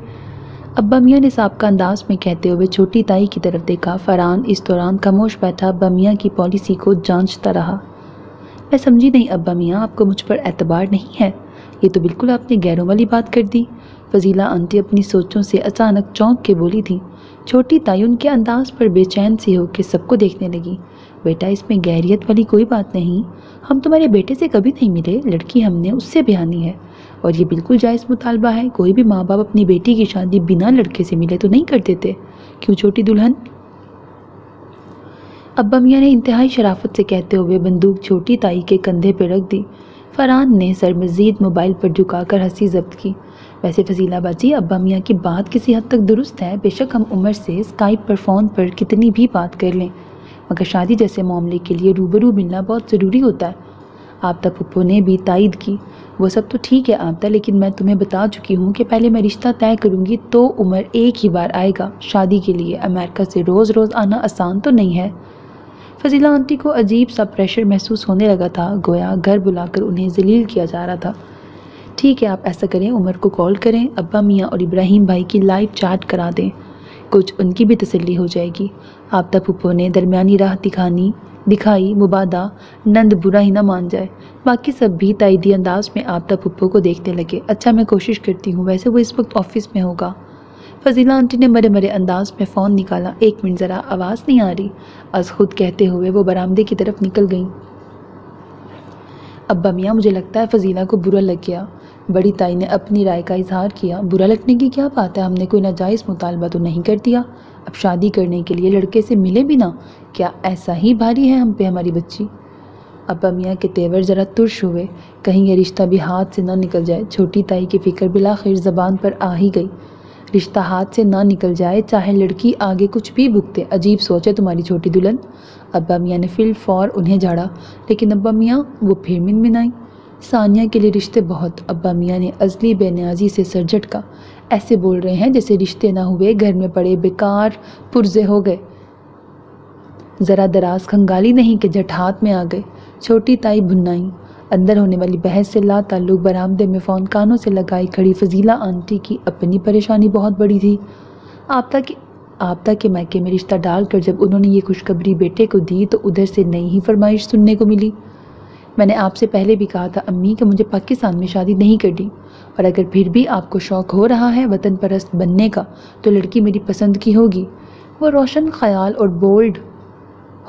ابا میاں نے سابقہ انداز میں کہتے ہوئے چھوٹی تائی کی طرف دیکھا۔ فرحان اس دوران خاموش بیٹھا ابا میاں کی پالیسی کو جانچتا رہا۔ میں سمجھی نہیں ابا میاں، آپ کو مجھ پر اعتبار نہیں ہے؟ یہ تو بالکل آپ نے غیروں والی بات کر دی۔ فضیلہ آنٹی اپنی سوچوں سے اچانک چونک کے بولی تھی۔ چھوٹی تائی ان کے انداز پر بے چین سی ہو کے سب کو دیکھنے لگی۔ بیٹا اس میں غیریت والی کوئی بات نہیں، ہم تمہارے بیٹے سے کبھی نہیں ملے، لڑکی ہم نے اس سے بیانی ہے، اور یہ بالکل جائز مطالبہ ہے۔ کوئی بھی ماں باپ اپنی بیٹی کی شادی بنا لڑکے سے ملے تو نہیں کر دیتے، کیوں چھوٹی دلہن؟ ابا میاں نے انتہائی شرافت سے کہتے ہوئے بندوق چھوٹی تائی کے کندھے پہ رکھ دی۔ فرحان نے سر مزید موبائل پر جھکا کر ہنسی ضبط کی۔ ویسے فضیلہ باجی، ابا میاں کی بات کسی حد تک درست ہے، بے شک ہم عمر سے اسکائپ پر فون پر کتنی بھی بات کر لیں، مگر شادی جیسے معاملے کے لیے روبرو ملنا بہت ضروری ہوتا ہے۔ آبدہ پھپھو نے بھی تائید کی۔ وہ سب تو ٹھیک ہے آبدہ، لیکن میں تمہیں بتا چکی ہوں کہ پہلے میں رشتہ طے کروں گی تو عمر ایک ہی بار آئے گا شادی کے لیے۔ امریکہ سے روز روز آنا آسان تو نہیں ہے۔ فضیلہ آنٹی کو عجیب سا پریشر محسوس ہونے لگا تھا، گویا گھر بلا کر انہیں ذلیل کیا جا رہا تھا۔ ٹھیک ہے، آپ ایسا کریں، عمر کو کال کریں، ابا میاں اور ابراہیم بھائی کی لائیو چیٹ کرا دیں، کچھ ان کی بھی تسلی ہو جائے گی۔ آبدہ پھپھو نے درمیانی راہ دکھائی، مبادا نند برا ہی نہ مان جائے۔ باقی سب بھی تائیدی انداز میں آبدہ پھپھو کو دیکھنے لگے۔ اچھا، میں کوشش کرتی ہوں، ویسے وہ اس وقت آفس میں ہوگا۔ فضیلہ آنٹی نے مرے مرے انداز میں فون نکالا۔ ایک منٹ، ذرا آواز نہیں آ رہی، از خود کہتے ہوئے وہ برآمدے کی طرف نکل گئیں۔ ابا میاں، مجھے لگتا ہے فضیلہ کو برا لگ گیا۔ بڑی تائی نے اپنی رائے کا اظہار کیا۔ برا لگنے کی کیا بات ہے، ہم نے کوئی ناجائز مطالبہ تو نہیں کر دیا۔ اب شادی کرنے کے لیے لڑکے سے ملے بھی نہ، کیا ایسا ہی بھاری ہے ہم پہ ہماری بچی؟ ابا میاں کے تیور ذرا ترش ہوئے، کہیں یہ رشتہ بھی ہاتھ سے نہ نکل جائے۔ چھوٹی تائی کی فکر بالآخر زبان پر آ ہی گئی۔ رشتہ ہاتھ سے نہ نکل جائے، چاہے لڑکی آگے کچھ بھی بھگتے، عجیب سوچ ہے تمہاری چھوٹی دلہن۔ ابا میاں نے فی الفور انہیں جھاڑا۔ لیکن ابا میاں، وہ پھر منمنائی، ثانیہ کے لیے رشتے بہت۔ ابا میاں نے عزلی بے نیازی سے سر جھٹکا۔ ایسے بول رہے ہیں جیسے رشتے نہ ہوئے، گھر میں پڑے بیکار پرزے ہو گئے، ذرا دراز کھنگالی نہیں کہ جھٹ ہاتھ میں آ گئے۔ چھوٹی تائی بھنائی۔ اندر ہونے والی بحث سے لا تعلق برآمدے میں فون کانوں سے لگائی کھڑی فضیلہ آنٹی کی اپنی پریشانی بہت بڑی تھی۔ آبدہ کے میکے میں رشتہ ڈال کر جب انہوں نے یہ خوشخبری بیٹے کو دی تو ادھر سے نئی ہی فرمائش سننے کو ملی۔ میں نے آپ سے پہلے بھی کہا تھا امی کہ مجھے پاکستان میں شادی نہیں کرنی، اور اگر پھر بھی آپ کو شوق ہو رہا ہے وطن پرست بننے کا تو لڑکی میری پسند کی ہوگی۔ وہ روشن خیال اور بولڈ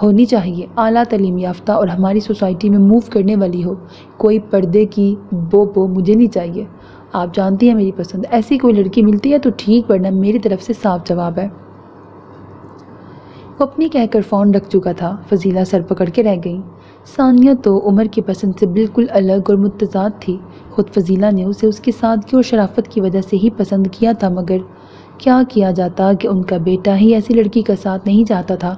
ہونی چاہیے، اعلیٰ تعلیم یافتہ اور ہماری سوسائٹی میں موو کرنے والی ہو۔ کوئی پردے کی بو مجھے نہیں چاہیے۔ آپ جانتی ہیں میری پسند، ایسی کوئی لڑکی ملتی ہے تو ٹھیک، ورنہ میری طرف سے صاف جواب ہے۔ وہ اپنی کہہ کر فون رکھ چکا تھا۔ فضیلہ سر پکڑ کے رہ گئیں۔ ثانیہ تو عمر کی پسند سے بالکل الگ اور متضاد تھی۔ خود فضیلہ نے اسے اس کی سادگی اور شرافت کی وجہ سے ہی پسند کیا تھا، مگر کیا کیا جاتا کہ ان کا بیٹا ہی ایسی لڑکی کا ساتھ نہیں چاہتا تھا۔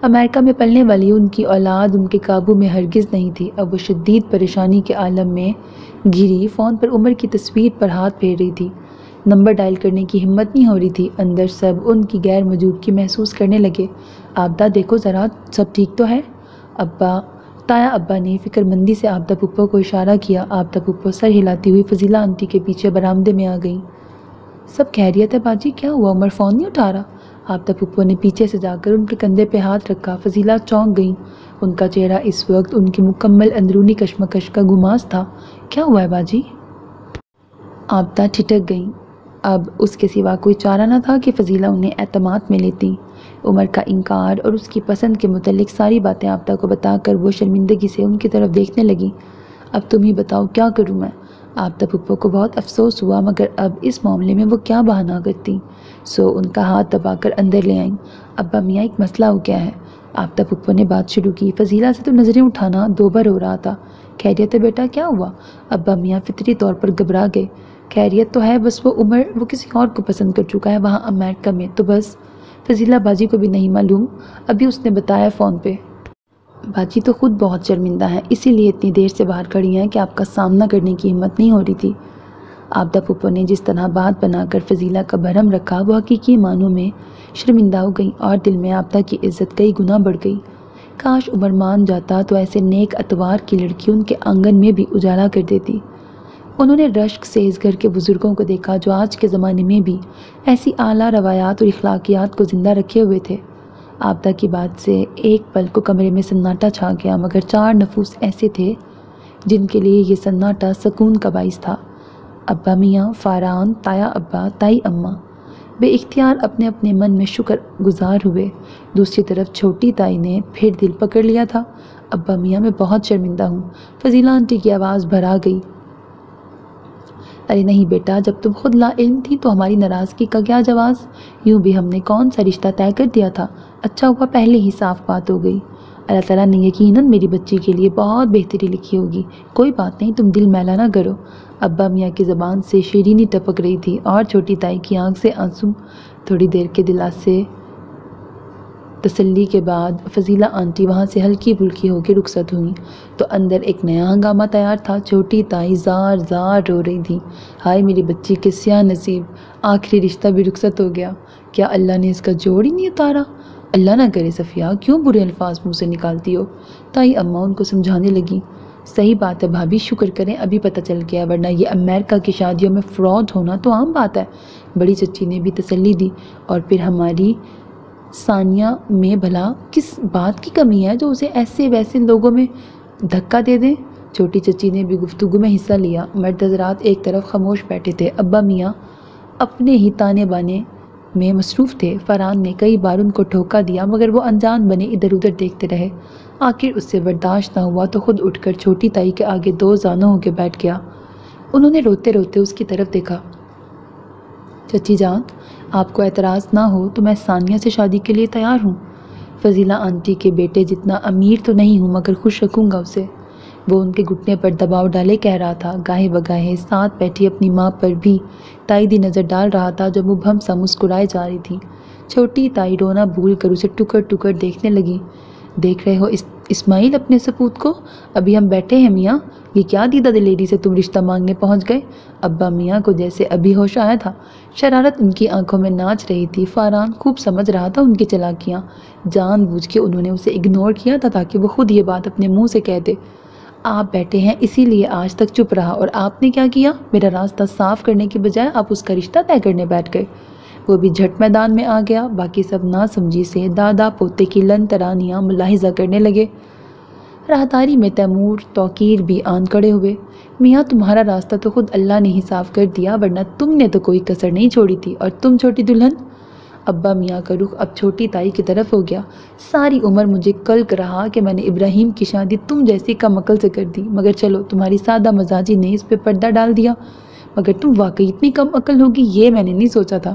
امریکہ میں پلنے والی ان کی اولاد ان کے قابو میں ہرگز نہیں تھی۔ اب وہ شدید پریشانی کے عالم میں گھری فون پر عمر کی تصویر پر ہاتھ پھیر رہی تھی۔ نمبر ڈائل کرنے کی ہمت نہیں ہو رہی تھی۔ اندر سب ان کی غیر موجودگی محسوس کرنے لگے۔ آبدہ دیکھو ذرا، سب ٹھیک تو ہے؟ تایا ابا نے فکر مندی سے آبدہ پھپھو کو اشارہ کیا۔ آبدہ پھپھو سر ہلاتی ہوئی فضیلہ آنٹی کے پیچھے برآمدے میں آ گئیں۔ سب خیریت ہے باجی؟ کیا ہوا، عمر فون نہیں اٹھا رہا؟ آبدہ پھپھو نے پیچھے سے جا کر ان کے کندھے پہ ہاتھ رکھا۔ فضیلہ چونک گئیں۔ ان کا چہرہ اس وقت ان کی مکمل اندرونی کشمکش کا گماس تھا۔ کیا ہوا ہے باجی؟ آبدہ ٹھٹک گئیں۔ اب اس کے سوا کوئی چارہ نہ تھا کہ فضیلہ انہیں اعتماد میں لیتی۔ عمر کا انکار اور اس کی پسند کے متعلق ساری باتیں آبدہ کو بتا کر وہ شرمندگی سے ان کی طرف دیکھنے لگیں۔ اب تم ہی بتاؤ کیا کروں میں؟ آبدہ پھپھو کو بہت افسوس ہوا، مگر اب اس معاملے میں وہ کیا بہانہ کرتی، سو ان کا ہاتھ دبا کر اندر لے آئیں۔ ابا میاں، ایک مسئلہ ہو گیا ہے۔ آبدہ پھپھو نے بات شروع کی۔ فضیلہ سے تو نظریں اٹھانا دو بار ہو رہا تھا۔ خیریت ہے بیٹا، کیا ہوا؟ ابا میاں فطری طور پر گھبرا گئے۔ خیریت تو ہے، بس وہ کسی اور کو پسند کر چکا ہے وہاں امریکہ میں، تو بس۔ فضیلہ باجی کو بھی نہیں معلوم، ابھی اس نے بتایا فون پہ۔ باجی تو خود بہت شرمندہ ہے، اسی لیے اتنی دیر سے باہر کھڑی ہیں کہ آپ کا سامنا کرنے کی ہمت نہیں ہو رہی تھی۔ آبدہ پھپھو نے جس طرح بات بنا کر فضیلہ کا بھرم رکھا، وہ حقیقی معنوں میں شرمندہ ہو گئی اور دل میں آبدہ کی عزت کئی گنا بڑھ گئی۔ کاش عمر مان جاتا تو ایسے نیک اتوار کی لڑکی ان کے آنگن میں بھی اجالا کر دیتی۔ انہوں نے رشک سے اس گھر کے بزرگوں کو دیکھا جو آج کے زمانے میں بھی ایسی اعلیٰ روایات اور اخلاقیات کو زندہ رکھے ہوئے تھے۔ آبدہ کی بات سے ایک پل کو کمرے میں سناٹا چھا گیا، مگر چار نفوس ایسے تھے جن کے لیے یہ سناٹا سکون کا باعث تھا۔ ابا میاں، فاران، تایا ابا، تائی اماں بے اختیار اپنے اپنے من میں شکر گزار ہوئے۔ دوسری طرف چھوٹی تائی نے پھر دل پکڑ لیا تھا۔ ابا میاں، میں بہت شرمندہ ہوں۔ فضیلہ آنٹی کی آواز بھرا گئی۔ ارے نہیں بیٹا، جب تم خود لا علم تھی تو ہماری ناراضگی کا کیا جواز؟ یوں بھی ہم نے کون سا رشتہ طے کر دیا تھا، اچھا ہوا پہلے ہی صاف بات ہو گئی۔ اللہ تعالیٰ نے یقیناً میری بچی کے لیے بہت بہتری لکھی ہوگی، کوئی بات نہیں، تم دل میلا نہ کرو۔ ابا میاں کی زبان سے شیرینی ٹپک رہی تھی اور چھوٹی تائی کی آنکھ سے آنسو۔ تھوڑی دیر کے دلاسے تسلی کے بعد فضیلہ آنٹی وہاں سے ہلکی پھلکی ہو کے رخصت ہوئیں تو اندر ایک نیا ہنگامہ تیار تھا۔ چھوٹی تائی زار زار رو رہی تھی، ہائے میری بچی کے سیاہ نصیب، آخری رشتہ بھی رخصت ہو گیا، کیا اللہ نے اس کا جوڑ ہی نہیں اتارا؟ اللہ نہ کرے صفیہ، کیوں برے الفاظ منہ سے نکالتی ہو؟ تائی اماں ان کو سمجھانے لگی۔ صحیح بات ہے بھابھی، شکر کریں ابھی پتہ چل گیا، ورنہ یہ امریکہ کی شادیوں میں فراڈ ہونا تو عام بات ہے۔ بڑی چچی نے بھی تسلی دی، اور پھر ہماری ثانیہ میں بھلا کس بات کی کمی ہے جو اسے ایسے ویسے لوگوں میں دھکا دے دیں؟ چھوٹی چچی نے بھی گفتگو میں حصہ لیا۔ مرد حضرات ایک طرف خاموش بیٹھے تھے، ابا میاں اپنے ہی تانے بانے میں مصروف تھے۔ فرحان نے کئی بار ان کو ٹھوکا دیا مگر وہ انجان بنے ادھر ادھر دیکھتے رہے۔ آخر اس سے برداشت نہ ہوا تو خود اٹھ کر چھوٹی تائی کے آگے دو زانوں ہو کے بیٹھ گیا۔ انہوں نے روتے روتے اس کی طرف دیکھا۔ چچی جان، آپ کو اعتراض نہ ہو تو میں ثانیہ سے شادی کے لیے تیار ہوں۔ فضیلہ آنٹی کے بیٹے جتنا امیر تو نہیں ہوں مگر خوش رکھوں گا اسے، وہ ان کے گھٹنے پر دباؤ ڈالے کہہ رہا تھا۔ گاہے بگاہے ساتھ بیٹھی اپنی ماں پر بھی تائیدی نظر ڈال رہا تھا جو مبہم سا مسکرائے جا رہی تھی۔ چھوٹی تائی رونا بھول کر اسے ٹکر ٹکر دیکھنے لگی۔ دیکھ رہے ہو اسماعیل اپنے سپوت کو؟ ابھی ہم بیٹھے ہیں میاں، یہ کیا دیدہ دلیری سے تم رشتہ مانگنے پہنچ گئے؟ ابا میاں کو جیسے ابھی ہوش آیا تھا۔ شرارت ان کی آنکھوں میں ناچ رہی تھی۔ فاران خوب سمجھ رہا تھا ان کی چالاکیاں، جان بوجھ کے انہوں نے اسے اگنور کیا تھا تاکہ وہ خود یہ بات اپنے منہ سے کہہ دے۔ آپ بیٹھے ہیں اسی لیے آج تک چپ رہا، اور آپ نے کیا کیا؟ میرا راستہ صاف کرنے کی بجائے آپ اس کا رشتہ طے کرنے بیٹھ گئے۔ وہ بھی جھٹ میدان میں آ گیا۔ باقی سب ناسمجھی سے دادا پوتے کی لن ترانیاں ملاحظہ کرنے لگے۔ راہداری میں تیمور توقیر بھی آن کھڑے ہوئے۔ میاں تمہارا راستہ تو خود اللہ نے ہی صاف کر دیا، ورنہ تم نے تو کوئی کسر نہیں چھوڑی تھی، اور تم چھوٹی دلہن۔ ابا میاں کا رخ اب چھوٹی تائی کی طرف ہو گیا۔ ساری عمر مجھے کلک رہا کہ میں نے ابراہیم کی شادی تم جیسی کم عقل سے کر دی، مگر چلو تمہاری سادہ مزاجی نے اس پہ پردہ ڈال دیا، مگر تم واقعی اتنی کم عقل ہوگی یہ میں نے نہیں سوچا تھا۔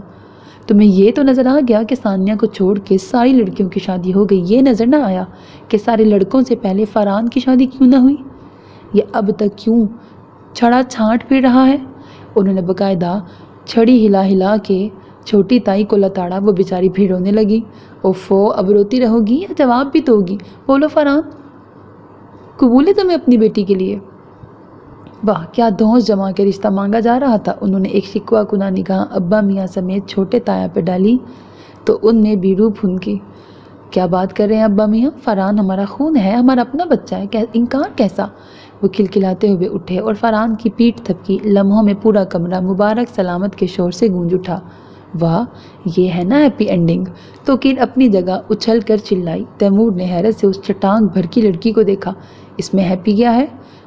تمہیں یہ تو نظر آ گیا کہ ثانیہ کو چھوڑ کے ساری لڑکیوں کی شادی ہو گئی، یہ نظر نہ آیا کہ سارے لڑکوں سے پہلے فرحان کی شادی کیوں نہ ہوئی؟ یہ اب تک کیوں چھڑا چھانٹ پھر رہا ہے؟ انہوں نے باقاعدہ چھڑی ہلا ہلا کے چھوٹی تائی کو لتاڑا۔ وہ بیچاری پھر رونے لگی۔ اوفو، اب روتی رہو گی یا جواب بھی تو ہوگی؟ بولو فرحان، قبول ہے تمہیں اپنی بیٹی کے لیے؟ واہ، کیا دھونس جما کے رشتہ مانگا جا رہا تھا۔ انہوں نے ایک شکوہ کنہ نگاہ ابا میاں سمیت چھوٹے تایا پہ ڈالی تو ان میں بھی روح پھنکی۔ کیا بات کر رہے ہیں ابا میاں؟ فرحان ہمارا خون ہے، ہمارا اپنا بچہ ہے، انکار کیسا؟ وہ کھلکھلاتے ہوئے اٹھے اور فرحان کی پیٹھ تھپکی۔ لمحوں میں پورا کمرہ مبارک سلامت کے شور سے گونج اٹھا۔ واہ، یہ ہے نا ہیپی اینڈنگ؟ توقیر اپنی جگہ اچھل کر چلائی۔ تیمور نے حیرت سے اس چٹانگ بھر کی لڑکی کو دیکھا۔ اس میں ہیپی کیا ہے؟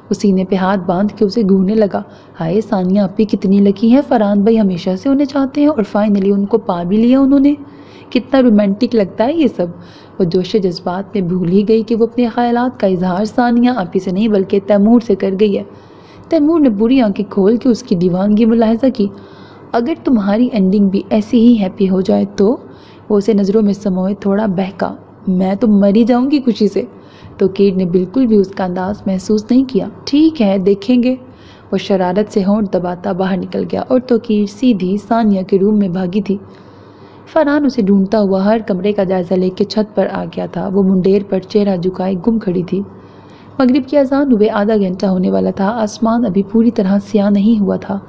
وہ سینے پہ ہاتھ باندھ کے اسے گھورنے لگا۔ ہائے ثانیہ اپی کتنی لکی ہے، فرحان بھائی ہمیشہ سے انہیں چاہتے ہیں اور فائنلی ان کو پا بھی لیا انہوں نے۔ کتنا رومانٹک لگتا ہے یہ سب۔ وہ جوش جذبات میں بھول ہی گئی کہ وہ اپنے خیالات کا اظہار ثانیہ اپی سے نہیں بلکہ تیمور سے کر گئی ہے۔ تیمور نے بری آنکھیں کھول کے اس کی دیوانگی ملاحظہ کی۔ اگر تمہاری اینڈنگ بھی ایسی ہی ہیپی ہو جائے تو؟ وہ اسے نظروں میں سموئے تھوڑا بہکا۔ میں تو مری جاؤں گی خوشی سے۔ تو کیٹ نے بالکل بھی اس کا انداز محسوس نہیں کیا۔ ٹھیک ہے، دیکھیں گے۔ وہ شرارت سے ہونٹ دباتا باہر نکل گیا اور توقیر سیدھی ثانیہ کے روم میں بھاگی تھی۔ فرحان اسے ڈھونڈتا ہوا ہر کمرے کا جائزہ لے کے چھت پر آ گیا تھا۔ وہ منڈیر پر چہرہ جھکائے گم کھڑی تھی۔ مغرب کی اذان ہوئے آدھا گھنٹہ ہونے والا تھا۔ آسمان ابھی پوری طرح سیاہ نہیں ہوا تھا۔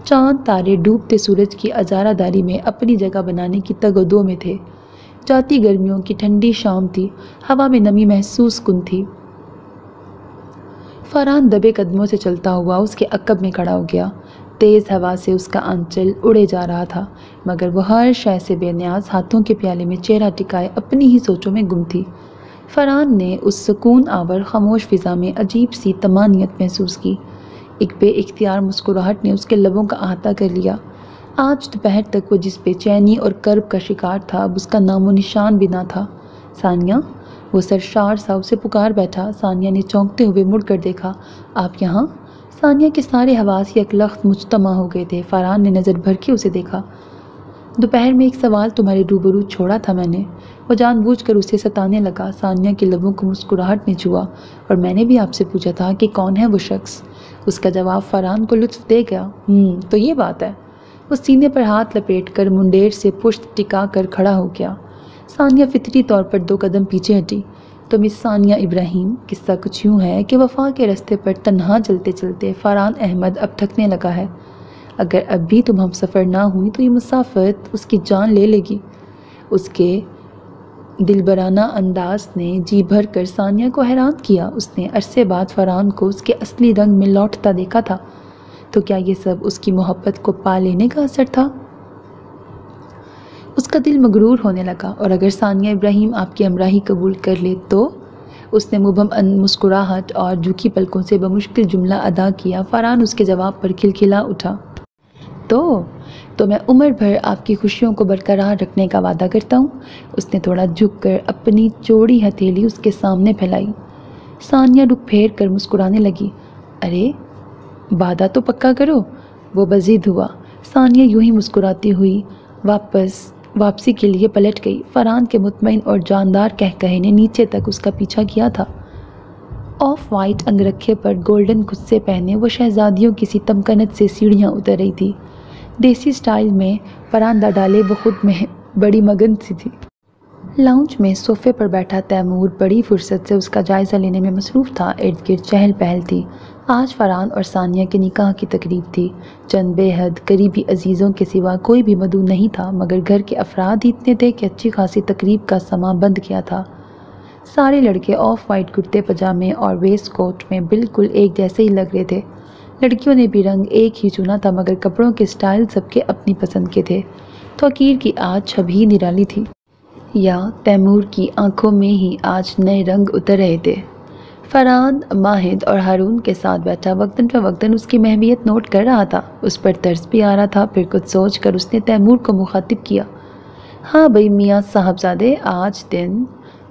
چاند تارے ڈوبتے سورج کی اجارہ داری میں اپنی جگہ بنانے کی تگ و دو میں تھے۔ جاتی گرمیوں کی ٹھنڈی شام تھی، ہوا میں نمی محسوس کن تھی۔ فرحان دبے قدموں سے چلتا ہوا اس کے عقب میں کھڑا ہو گیا۔ تیز ہوا سے اس کا آنچل اڑے جا رہا تھا مگر وہ ہر شے سے بے نیاز ہاتھوں کے پیالے میں چہرہ ٹکائے اپنی ہی سوچوں میں گم تھی۔ فرحان نے اس سکون آور خاموش فضا میں عجیب سی طمانینت محسوس کی۔ ایک بے اختیار مسکراہٹ نے اس کے لبوں کا احاطہ کر لیا۔ آج دوپہر تک وہ جس بے چینی اور کرب کا شکار تھا اب اس کا نام و نشان بھی نہ تھا۔ ثانیہ، وہ سرشار سا اسے پکار بیٹھا۔ ثانیہ نے چونکتے ہوئے مڑ کر دیکھا۔ آپ یہاں؟ ثانیہ کے سارے حواس یک لخت مجتمع ہو گئے تھے۔ فرحان نے نظر بھر کے اسے دیکھا۔ دوپہر میں ایک سوال تمہارے روبرو چھوڑا تھا میں نے۔ وہ جان بوجھ کر اسے ستانے لگا۔ ثانیہ کے لبوں کو مسکراہٹ نے چھوا۔ اور میں نے بھی آپ سے پوچھا تھا کہ کون ہے وہ شخص؟ اس کا جواب فرحان کو لطف دے گیا۔ تو یہ بات ہے۔ وہ سینے پر ہاتھ لپیٹ کر منڈیر سے پشت ٹکا کر کھڑا ہو گیا۔ ثانیہ فطری طور پر 2 قدم پیچھے ہٹی۔ تو مس ثانیہ ابراہیم، قصہ کچھ یوں ہے کہ وفا کے راستے پر تنہا چلتے چلتے فرحان احمد اب تھکنے لگا ہے۔ اگر اب بھی تم ہم سفر نہ ہوئی تو یہ مسافت اس کی جان لے لے گی۔ اس کے دلبرانہ انداز نے جی بھر کر ثانیہ کو حیران کیا۔ اس نے عرصے بعد فرحان کو اس کے اصلی رنگ میں لوٹتا دیکھا تھا۔ تو کیا یہ سب اس کی محبت کو پا لینے کا اثر تھا؟ اس کا دل مغرور ہونے لگا، اور اگر ثانیہ ابراہیم آپ کی ہمراہی قبول کر لے تو؟ اس نے مبہم مسکراہٹ اور جھکی پلکوں سے بمشکل جملہ ادا کیا۔ فرحان اس کے جواب پر کھلکھلا اٹھا۔ تو میں عمر بھر آپ کی خوشیوں کو برقرار رکھنے کا وعدہ کرتا ہوں۔ اس نے تھوڑا جھک کر اپنی چوڑی ہتھیلی اس کے سامنے پھیلائی۔ ثانیہ رخ پھیر کر مسکرانے لگی۔ ارے وعدہ تو پکا کرو، وہ بضد ہوا۔ ثانیہ یوں ہی مسکراتی ہوئی واپسی کے لیے پلٹ گئی۔ فرحان کے مطمئن اور جاندار کہکہے نے نیچے تک اس کا پیچھا کیا تھا۔ آف وائٹ انگرکھے پر گولڈن خصے پہنے وہ شہزادیوں کی سی تمکنت سے سیڑھیاں اتر رہی تھی۔ دیسی سٹائل میں پراندہ ڈالے وہ خود میں بڑی مگن سی تھی۔ لاؤنج میں صوفے پر بیٹھا تیمور بڑی فرصت سے اس کا جائزہ لینے میں مصروف تھا۔ ارد گرد چہل پہل تھی۔ آج فرحان اور ثانیہ کے نکاح کی تقریب تھی۔ چند بے حد قریبی عزیزوں کے سوا کوئی بھی مدعو نہیں تھا، مگر گھر کے افراد ہی اتنے تھے کہ اچھی خاصی تقریب کا سماں بند کیا تھا۔ سارے لڑکے آف وائٹ کرتے پجامے اور ویسٹ کوٹ میں بالکل ایک جیسے ہی لگ رہے تھے۔ لڑکیوں نے بھی رنگ ایک ہی چنا تھا، مگر کپڑوں کے سٹائل سب کے اپنی پسند کے تھے۔ توقیر کی آج چھب ہی نرالی تھی، یا تیمور کی آنکھوں میں ہی آج نئے رنگ اتر رہے تھے۔ فرحان ماہد اور ہارون کے ساتھ بیٹھا وقتاً فوقتاً اس کی مہویت نوٹ کر رہا تھا۔ اس پر ترس بھی آ رہا تھا۔ پھر کچھ سوچ کر اس نے تیمور کو مخاطب کیا۔ ہاں بھئی میاں صاحبزادے،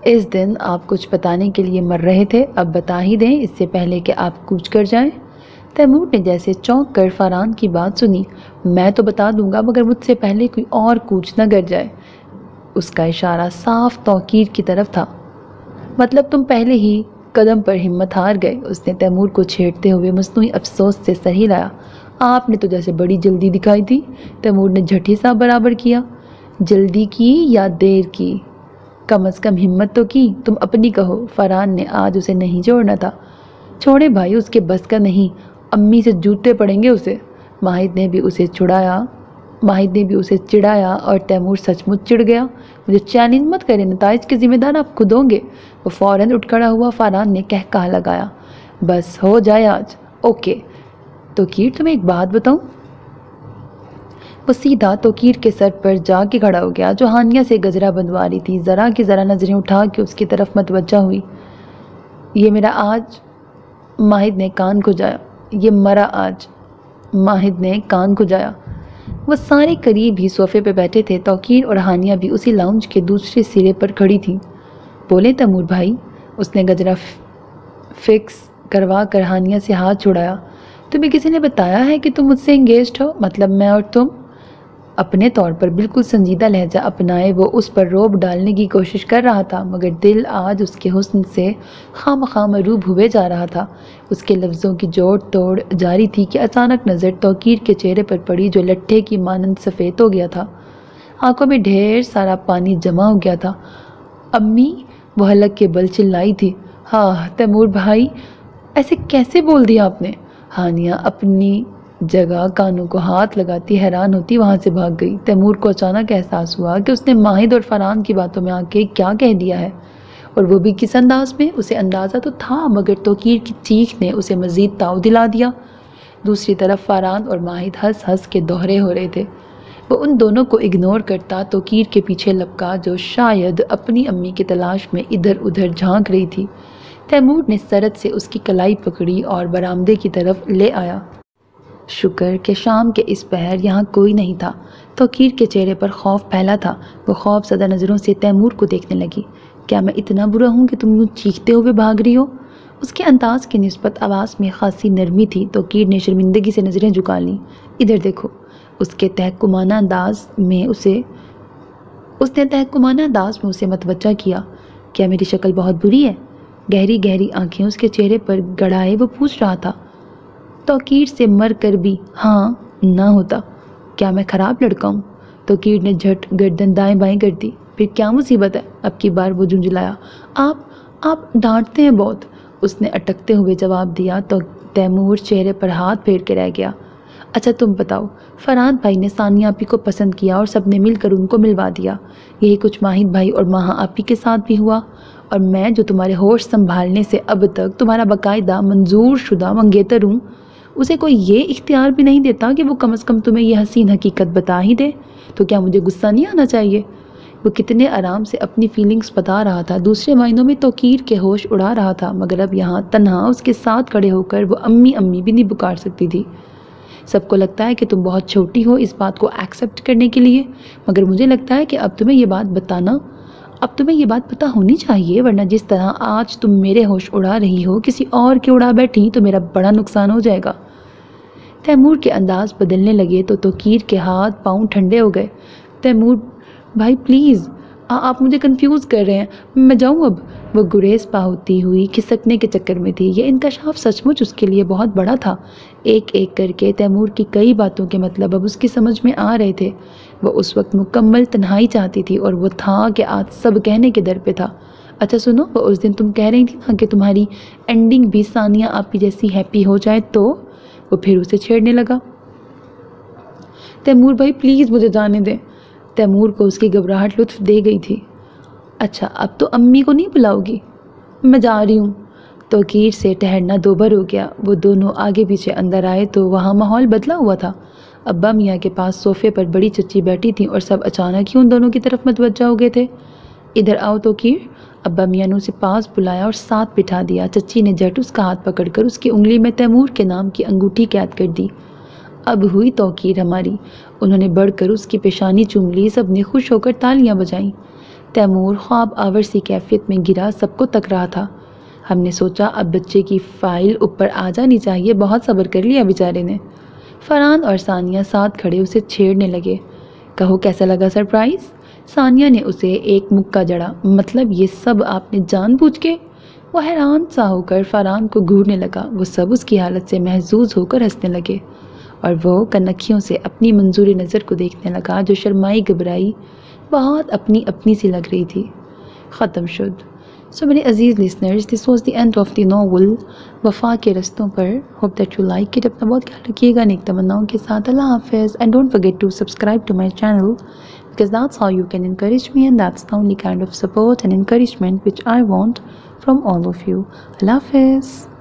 اس دن آپ کچھ بتانے کے لیے مر رہے تھے، اب بتا ہی دیں اس سے پہلے کہ آپ کوچ کر جائیں۔ تیمور نے جیسے چونک کر فرحان کی بات سنی۔ میں تو بتا دوں گا مگر مجھ سے پہلے کوئی اور کوچ نہ کر جائے۔ اس کا اشارہ صاف توقیر کی طرف تھا۔ مطلب تم پہلے ہی قدم پر ہمت ہار گئے۔ اس نے تیمور کو چھیڑتے ہوئے مصنوعی افسوس سے سر ہلایا۔ آپ نے تو جیسے بڑی جلدی دکھائی تھی۔ تیمور نے جھٹی سا برابر کیا۔ جلدی کی یا دیر کی؟ کم از کم ہمت تو کی۔ تم اپنی کہو۔ فرحان نے آج اسے نہیں چھوڑنا تھا۔ چھوڑے بھائی، اس کے بس کا نہیں، امی سے جوتے پڑیں گے اسے۔ ماہد نے بھی اسے چڑھایا اور تیمور سچ مچ چڑھ گیا۔ مجھے چیلنج مت کریں، نتائج کے ذمہ دار آپ خود ہوں گے۔ وہ فوراً اٹھ کھڑا ہوا۔ فرحان نے کہا لگایا، بس ہو جائے آج۔ اوکے توقیر، تمہیں ایک بات بتاؤں؟ وہ سیدھا توقیر کے سر پر جا کے کھڑا ہو گیا جو ہانیہ سے گجرا بندوا رہی تھی۔ ذرا کی ذرا نظریں اٹھا کے اس کی طرف متوجہ ہوئی۔ یہ میرا آج، ماہد نے کان کھجایا۔ یہ مرا آج، ماہد نے کان کھجایا۔ وہ سارے قریب ہی صوفے پہ بیٹھے تھے۔ توقیر اور ہانیہ بھی اسی لاؤنج کے دوسرے سرے پر کھڑی تھیں۔ بولے تیمور بھائی، اس نے گجرا فکس کروا کر ہانیہ سے ہاتھ چھڑایا۔ تمہیں کسی نے بتایا ہے کہ تم مجھ سے انگیجڈ ہو؟ مطلب میں اور تم؟ اپنے طور پر بالکل سنجیدہ لہجہ اپنائے وہ اس پر روب ڈالنے کی کوشش کر رہا تھا، مگر دل آج اس کے حسن سے خامخواہ مروب ہوئے جا رہا تھا۔ اس کے لفظوں کی جوڑ توڑ جاری تھی کہ اچانک نظر توقیر کے چہرے پر پڑی جو لٹھے کی مانند سفید ہو گیا تھا۔ آنکھوں میں ڈھیر سارا پانی جمع ہو گیا تھا۔ امی، وہ حلق کے بل چلائی تھی۔ ہاں تیمور بھائی، ایسے کیسے بول دیا آپ نے؟ ہانیہ اپنی جگہ کانوں کو ہاتھ لگاتی حیران ہوتی وہاں سے بھاگ گئی۔ تیمور کو اچانک احساس ہوا کہ اس نے ماہد اور فرحان کی باتوں میں آ کے کیا کہہ دیا ہے، اور وہ بھی کس انداز میں۔ اسے اندازہ تو تھا، مگر توقیر کی چیخ نے اسے مزید تاؤ دلا دیا۔ دوسری طرف فرحان اور ماہد ہنس ہنس کے دوہرے ہو رہے تھے۔ وہ ان دونوں کو اگنور کرتا توقیر کے پیچھے لپکا جو شاید اپنی امی کی تلاش میں ادھر ادھر جھانک رہی تھی۔ تیمور نے سرد سے اس کی کلائی پکڑی اور برآمدے کی طرف لے آیا۔ شکر کہ شام کے اس پہر یہاں کوئی نہیں تھا۔ توقیر کے چہرے پر خوف پھیلا تھا۔ وہ خوف زدہ نظروں سے تیمور کو دیکھنے لگی۔ کیا میں اتنا برا ہوں کہ تم یوں چیختے ہوئے بھاگ رہی ہو؟ اس کے انداز کی نسبت آواز میں خاصی نرمی تھی۔ توقیر نے شرمندگی سے نظریں جھکا لیں۔ ادھر دیکھو۔ اس نے تحکمانہ انداز میں اسے متوجہ کیا۔ کیا میری شکل بہت بری ہے؟ گہری گہری آنکھیں اس کے چہرے پر گڑائے وہ پوچھ رہا تھا۔ توقیر سے مر کر بھی ہاں نہ ہوتا۔ کیا میں خراب لڑکا ہوں؟ توقیر نے جھٹ گردن دائیں بائیں کر دی۔ پھر کیا مصیبت ہے؟ اب کی بار وہ جھنجھلایا۔ آپ ڈانٹتے ہیں بہت، اس نے اٹکتے ہوئے جواب دیا تو تیمور چہرے پر ہاتھ پھیر کے رہ گیا۔ اچھا تم بتاؤ، فرحان بھائی نے ثانیہ آپی کو پسند کیا اور سب نے مل کر ان کو ملوا دیا، یہی کچھ ماہد بھائی اور ماہا آپی کے ساتھ بھی ہوا، اور میں جو تمہارے ہوش سنبھالنے سے اب تک تمہارا باقاعدہ منظور شدہ منگیتر ہوں، اسے کوئی یہ اختیار بھی نہیں دیتا کہ وہ کم از کم تمہیں یہ حسین حقیقت بتا ہی دے، تو کیا مجھے غصہ نہیں آنا چاہیے؟ وہ کتنے آرام سے اپنی فیلنگز بتا رہا تھا، دوسرے معنوں میں توقیر کے ہوش اڑا رہا تھا، مگر اب یہاں تنہا اس کے ساتھ کھڑے ہو کر وہ امی امی بھی نہیں پکار سکتی تھی۔ سب کو لگتا ہے کہ تم بہت چھوٹی ہو اس بات کو ایکسیپٹ کرنے کے لیے، مگر مجھے لگتا ہے کہ اب تمہیں یہ بات پتہ ہونی چاہیے، ورنہ جس طرح آج تم میرے ہوش اڑا رہی ہو کسی اور کے اڑا بیٹھی تو میرا بڑا نقصان ہو جائے گا۔ تیمور کے انداز بدلنے لگے تو توقیر کے ہاتھ پاؤں ٹھنڈے ہو گئے۔ تیمور بھائی پلیز، آپ مجھے کنفیوز کر رہے ہیں، میں جاؤں اب؟ وہ گریز پا ہوتی ہوئی کھسکنے کے چکر میں تھی۔ یہ انکشاف سچ مچ اس کے لیے بہت بڑا تھا۔ ایک ایک کر کے تیمور کی کئی باتوں کے مطلب اب اس کی سمجھ میں آ رہے تھے۔ وہ اس وقت مکمل تنہائی چاہتی تھی، اور وہ تھا کہ آج سب کہنے کے در پہ تھا۔ اچھا سنو، وہ اس دن تم کہہ رہی تھی نا کہ تمہاری اینڈنگ بھی ثانیہ آپی جیسی ہیپی ہو جائے تو؟ وہ پھر اسے چھیڑنے لگا۔ تیمور بھائی پلیز مجھے جانے دیں۔ تیمور کو اس کی گھبراہٹ لطف دے گئی تھی۔ اچھا اب تو امی کو نہیں بلاؤ گی؟ میں جا رہی ہوں۔ توقیر سے ٹھہرنا دوبر ہو گیا۔ وہ دونوں آگے پیچھے اندر آئے تو وہاں ماحول بدلا ہوا تھا۔ ابا میاں کے پاس صوفے پر بڑی چچی بیٹھی تھیں اور سب اچانک ہی ان دونوں کی طرف متوجہ ہو گئے تھے۔ ادھر آؤ توقیر۔ ابا میاں نے اسے پاس بلایا اور ساتھ بٹھا دیا۔ چچی نے جھٹ اس کا ہاتھ پکڑ کر اس کی انگلی میں تیمور کے نام کی انگوٹھی قید کر دی۔ اب ہوئی توقیر ہماری۔ انہوں نے بڑھ کر اس کی پیشانی چوم لی۔ سب نے خوش ہو کر تالیاں بجائیں۔ تیمور خواب آور سی کیفیت میں گرا سب کو تک رہا تھا۔ ہم نے سوچا اب بچے کی فائل اوپر آ جانی چاہیے، بہت صبر کر لیا بیچارے نے۔ فرحان اور ثانیہ ساتھ کھڑے اسے چھیڑنے لگے۔ کہو کیسا لگا سرپرائز؟ ثانیہ نے اسے ایک مکہ جڑا۔ مطلب یہ سب آپ نے جان بوجھ کے؟ وہ حیران سا ہو کر فرحان کو گھورنے لگا۔ وہ سب اس کی حالت سے محظوظ ہو کر ہنسنے لگے، اور وہ کنکھیوں سے اپنی منظور نظر کو دیکھنے لگا جو شرمائی گھبرائی بہت اپنی سی لگ رہی تھی۔ ختم شد۔ سو میرے عزیز listeners, this was the end of the novel وفا کے رستوں پر۔ Hope that you like it. اپنا بہت خیال رکھیے گا نیک تمناؤں کے ساتھ۔ اللہ حافظ، and don't forget to subscribe to my channel because that's how you can encourage me, and that's the only kind of support and encouragement which I want from all of you. Allah Hafiz.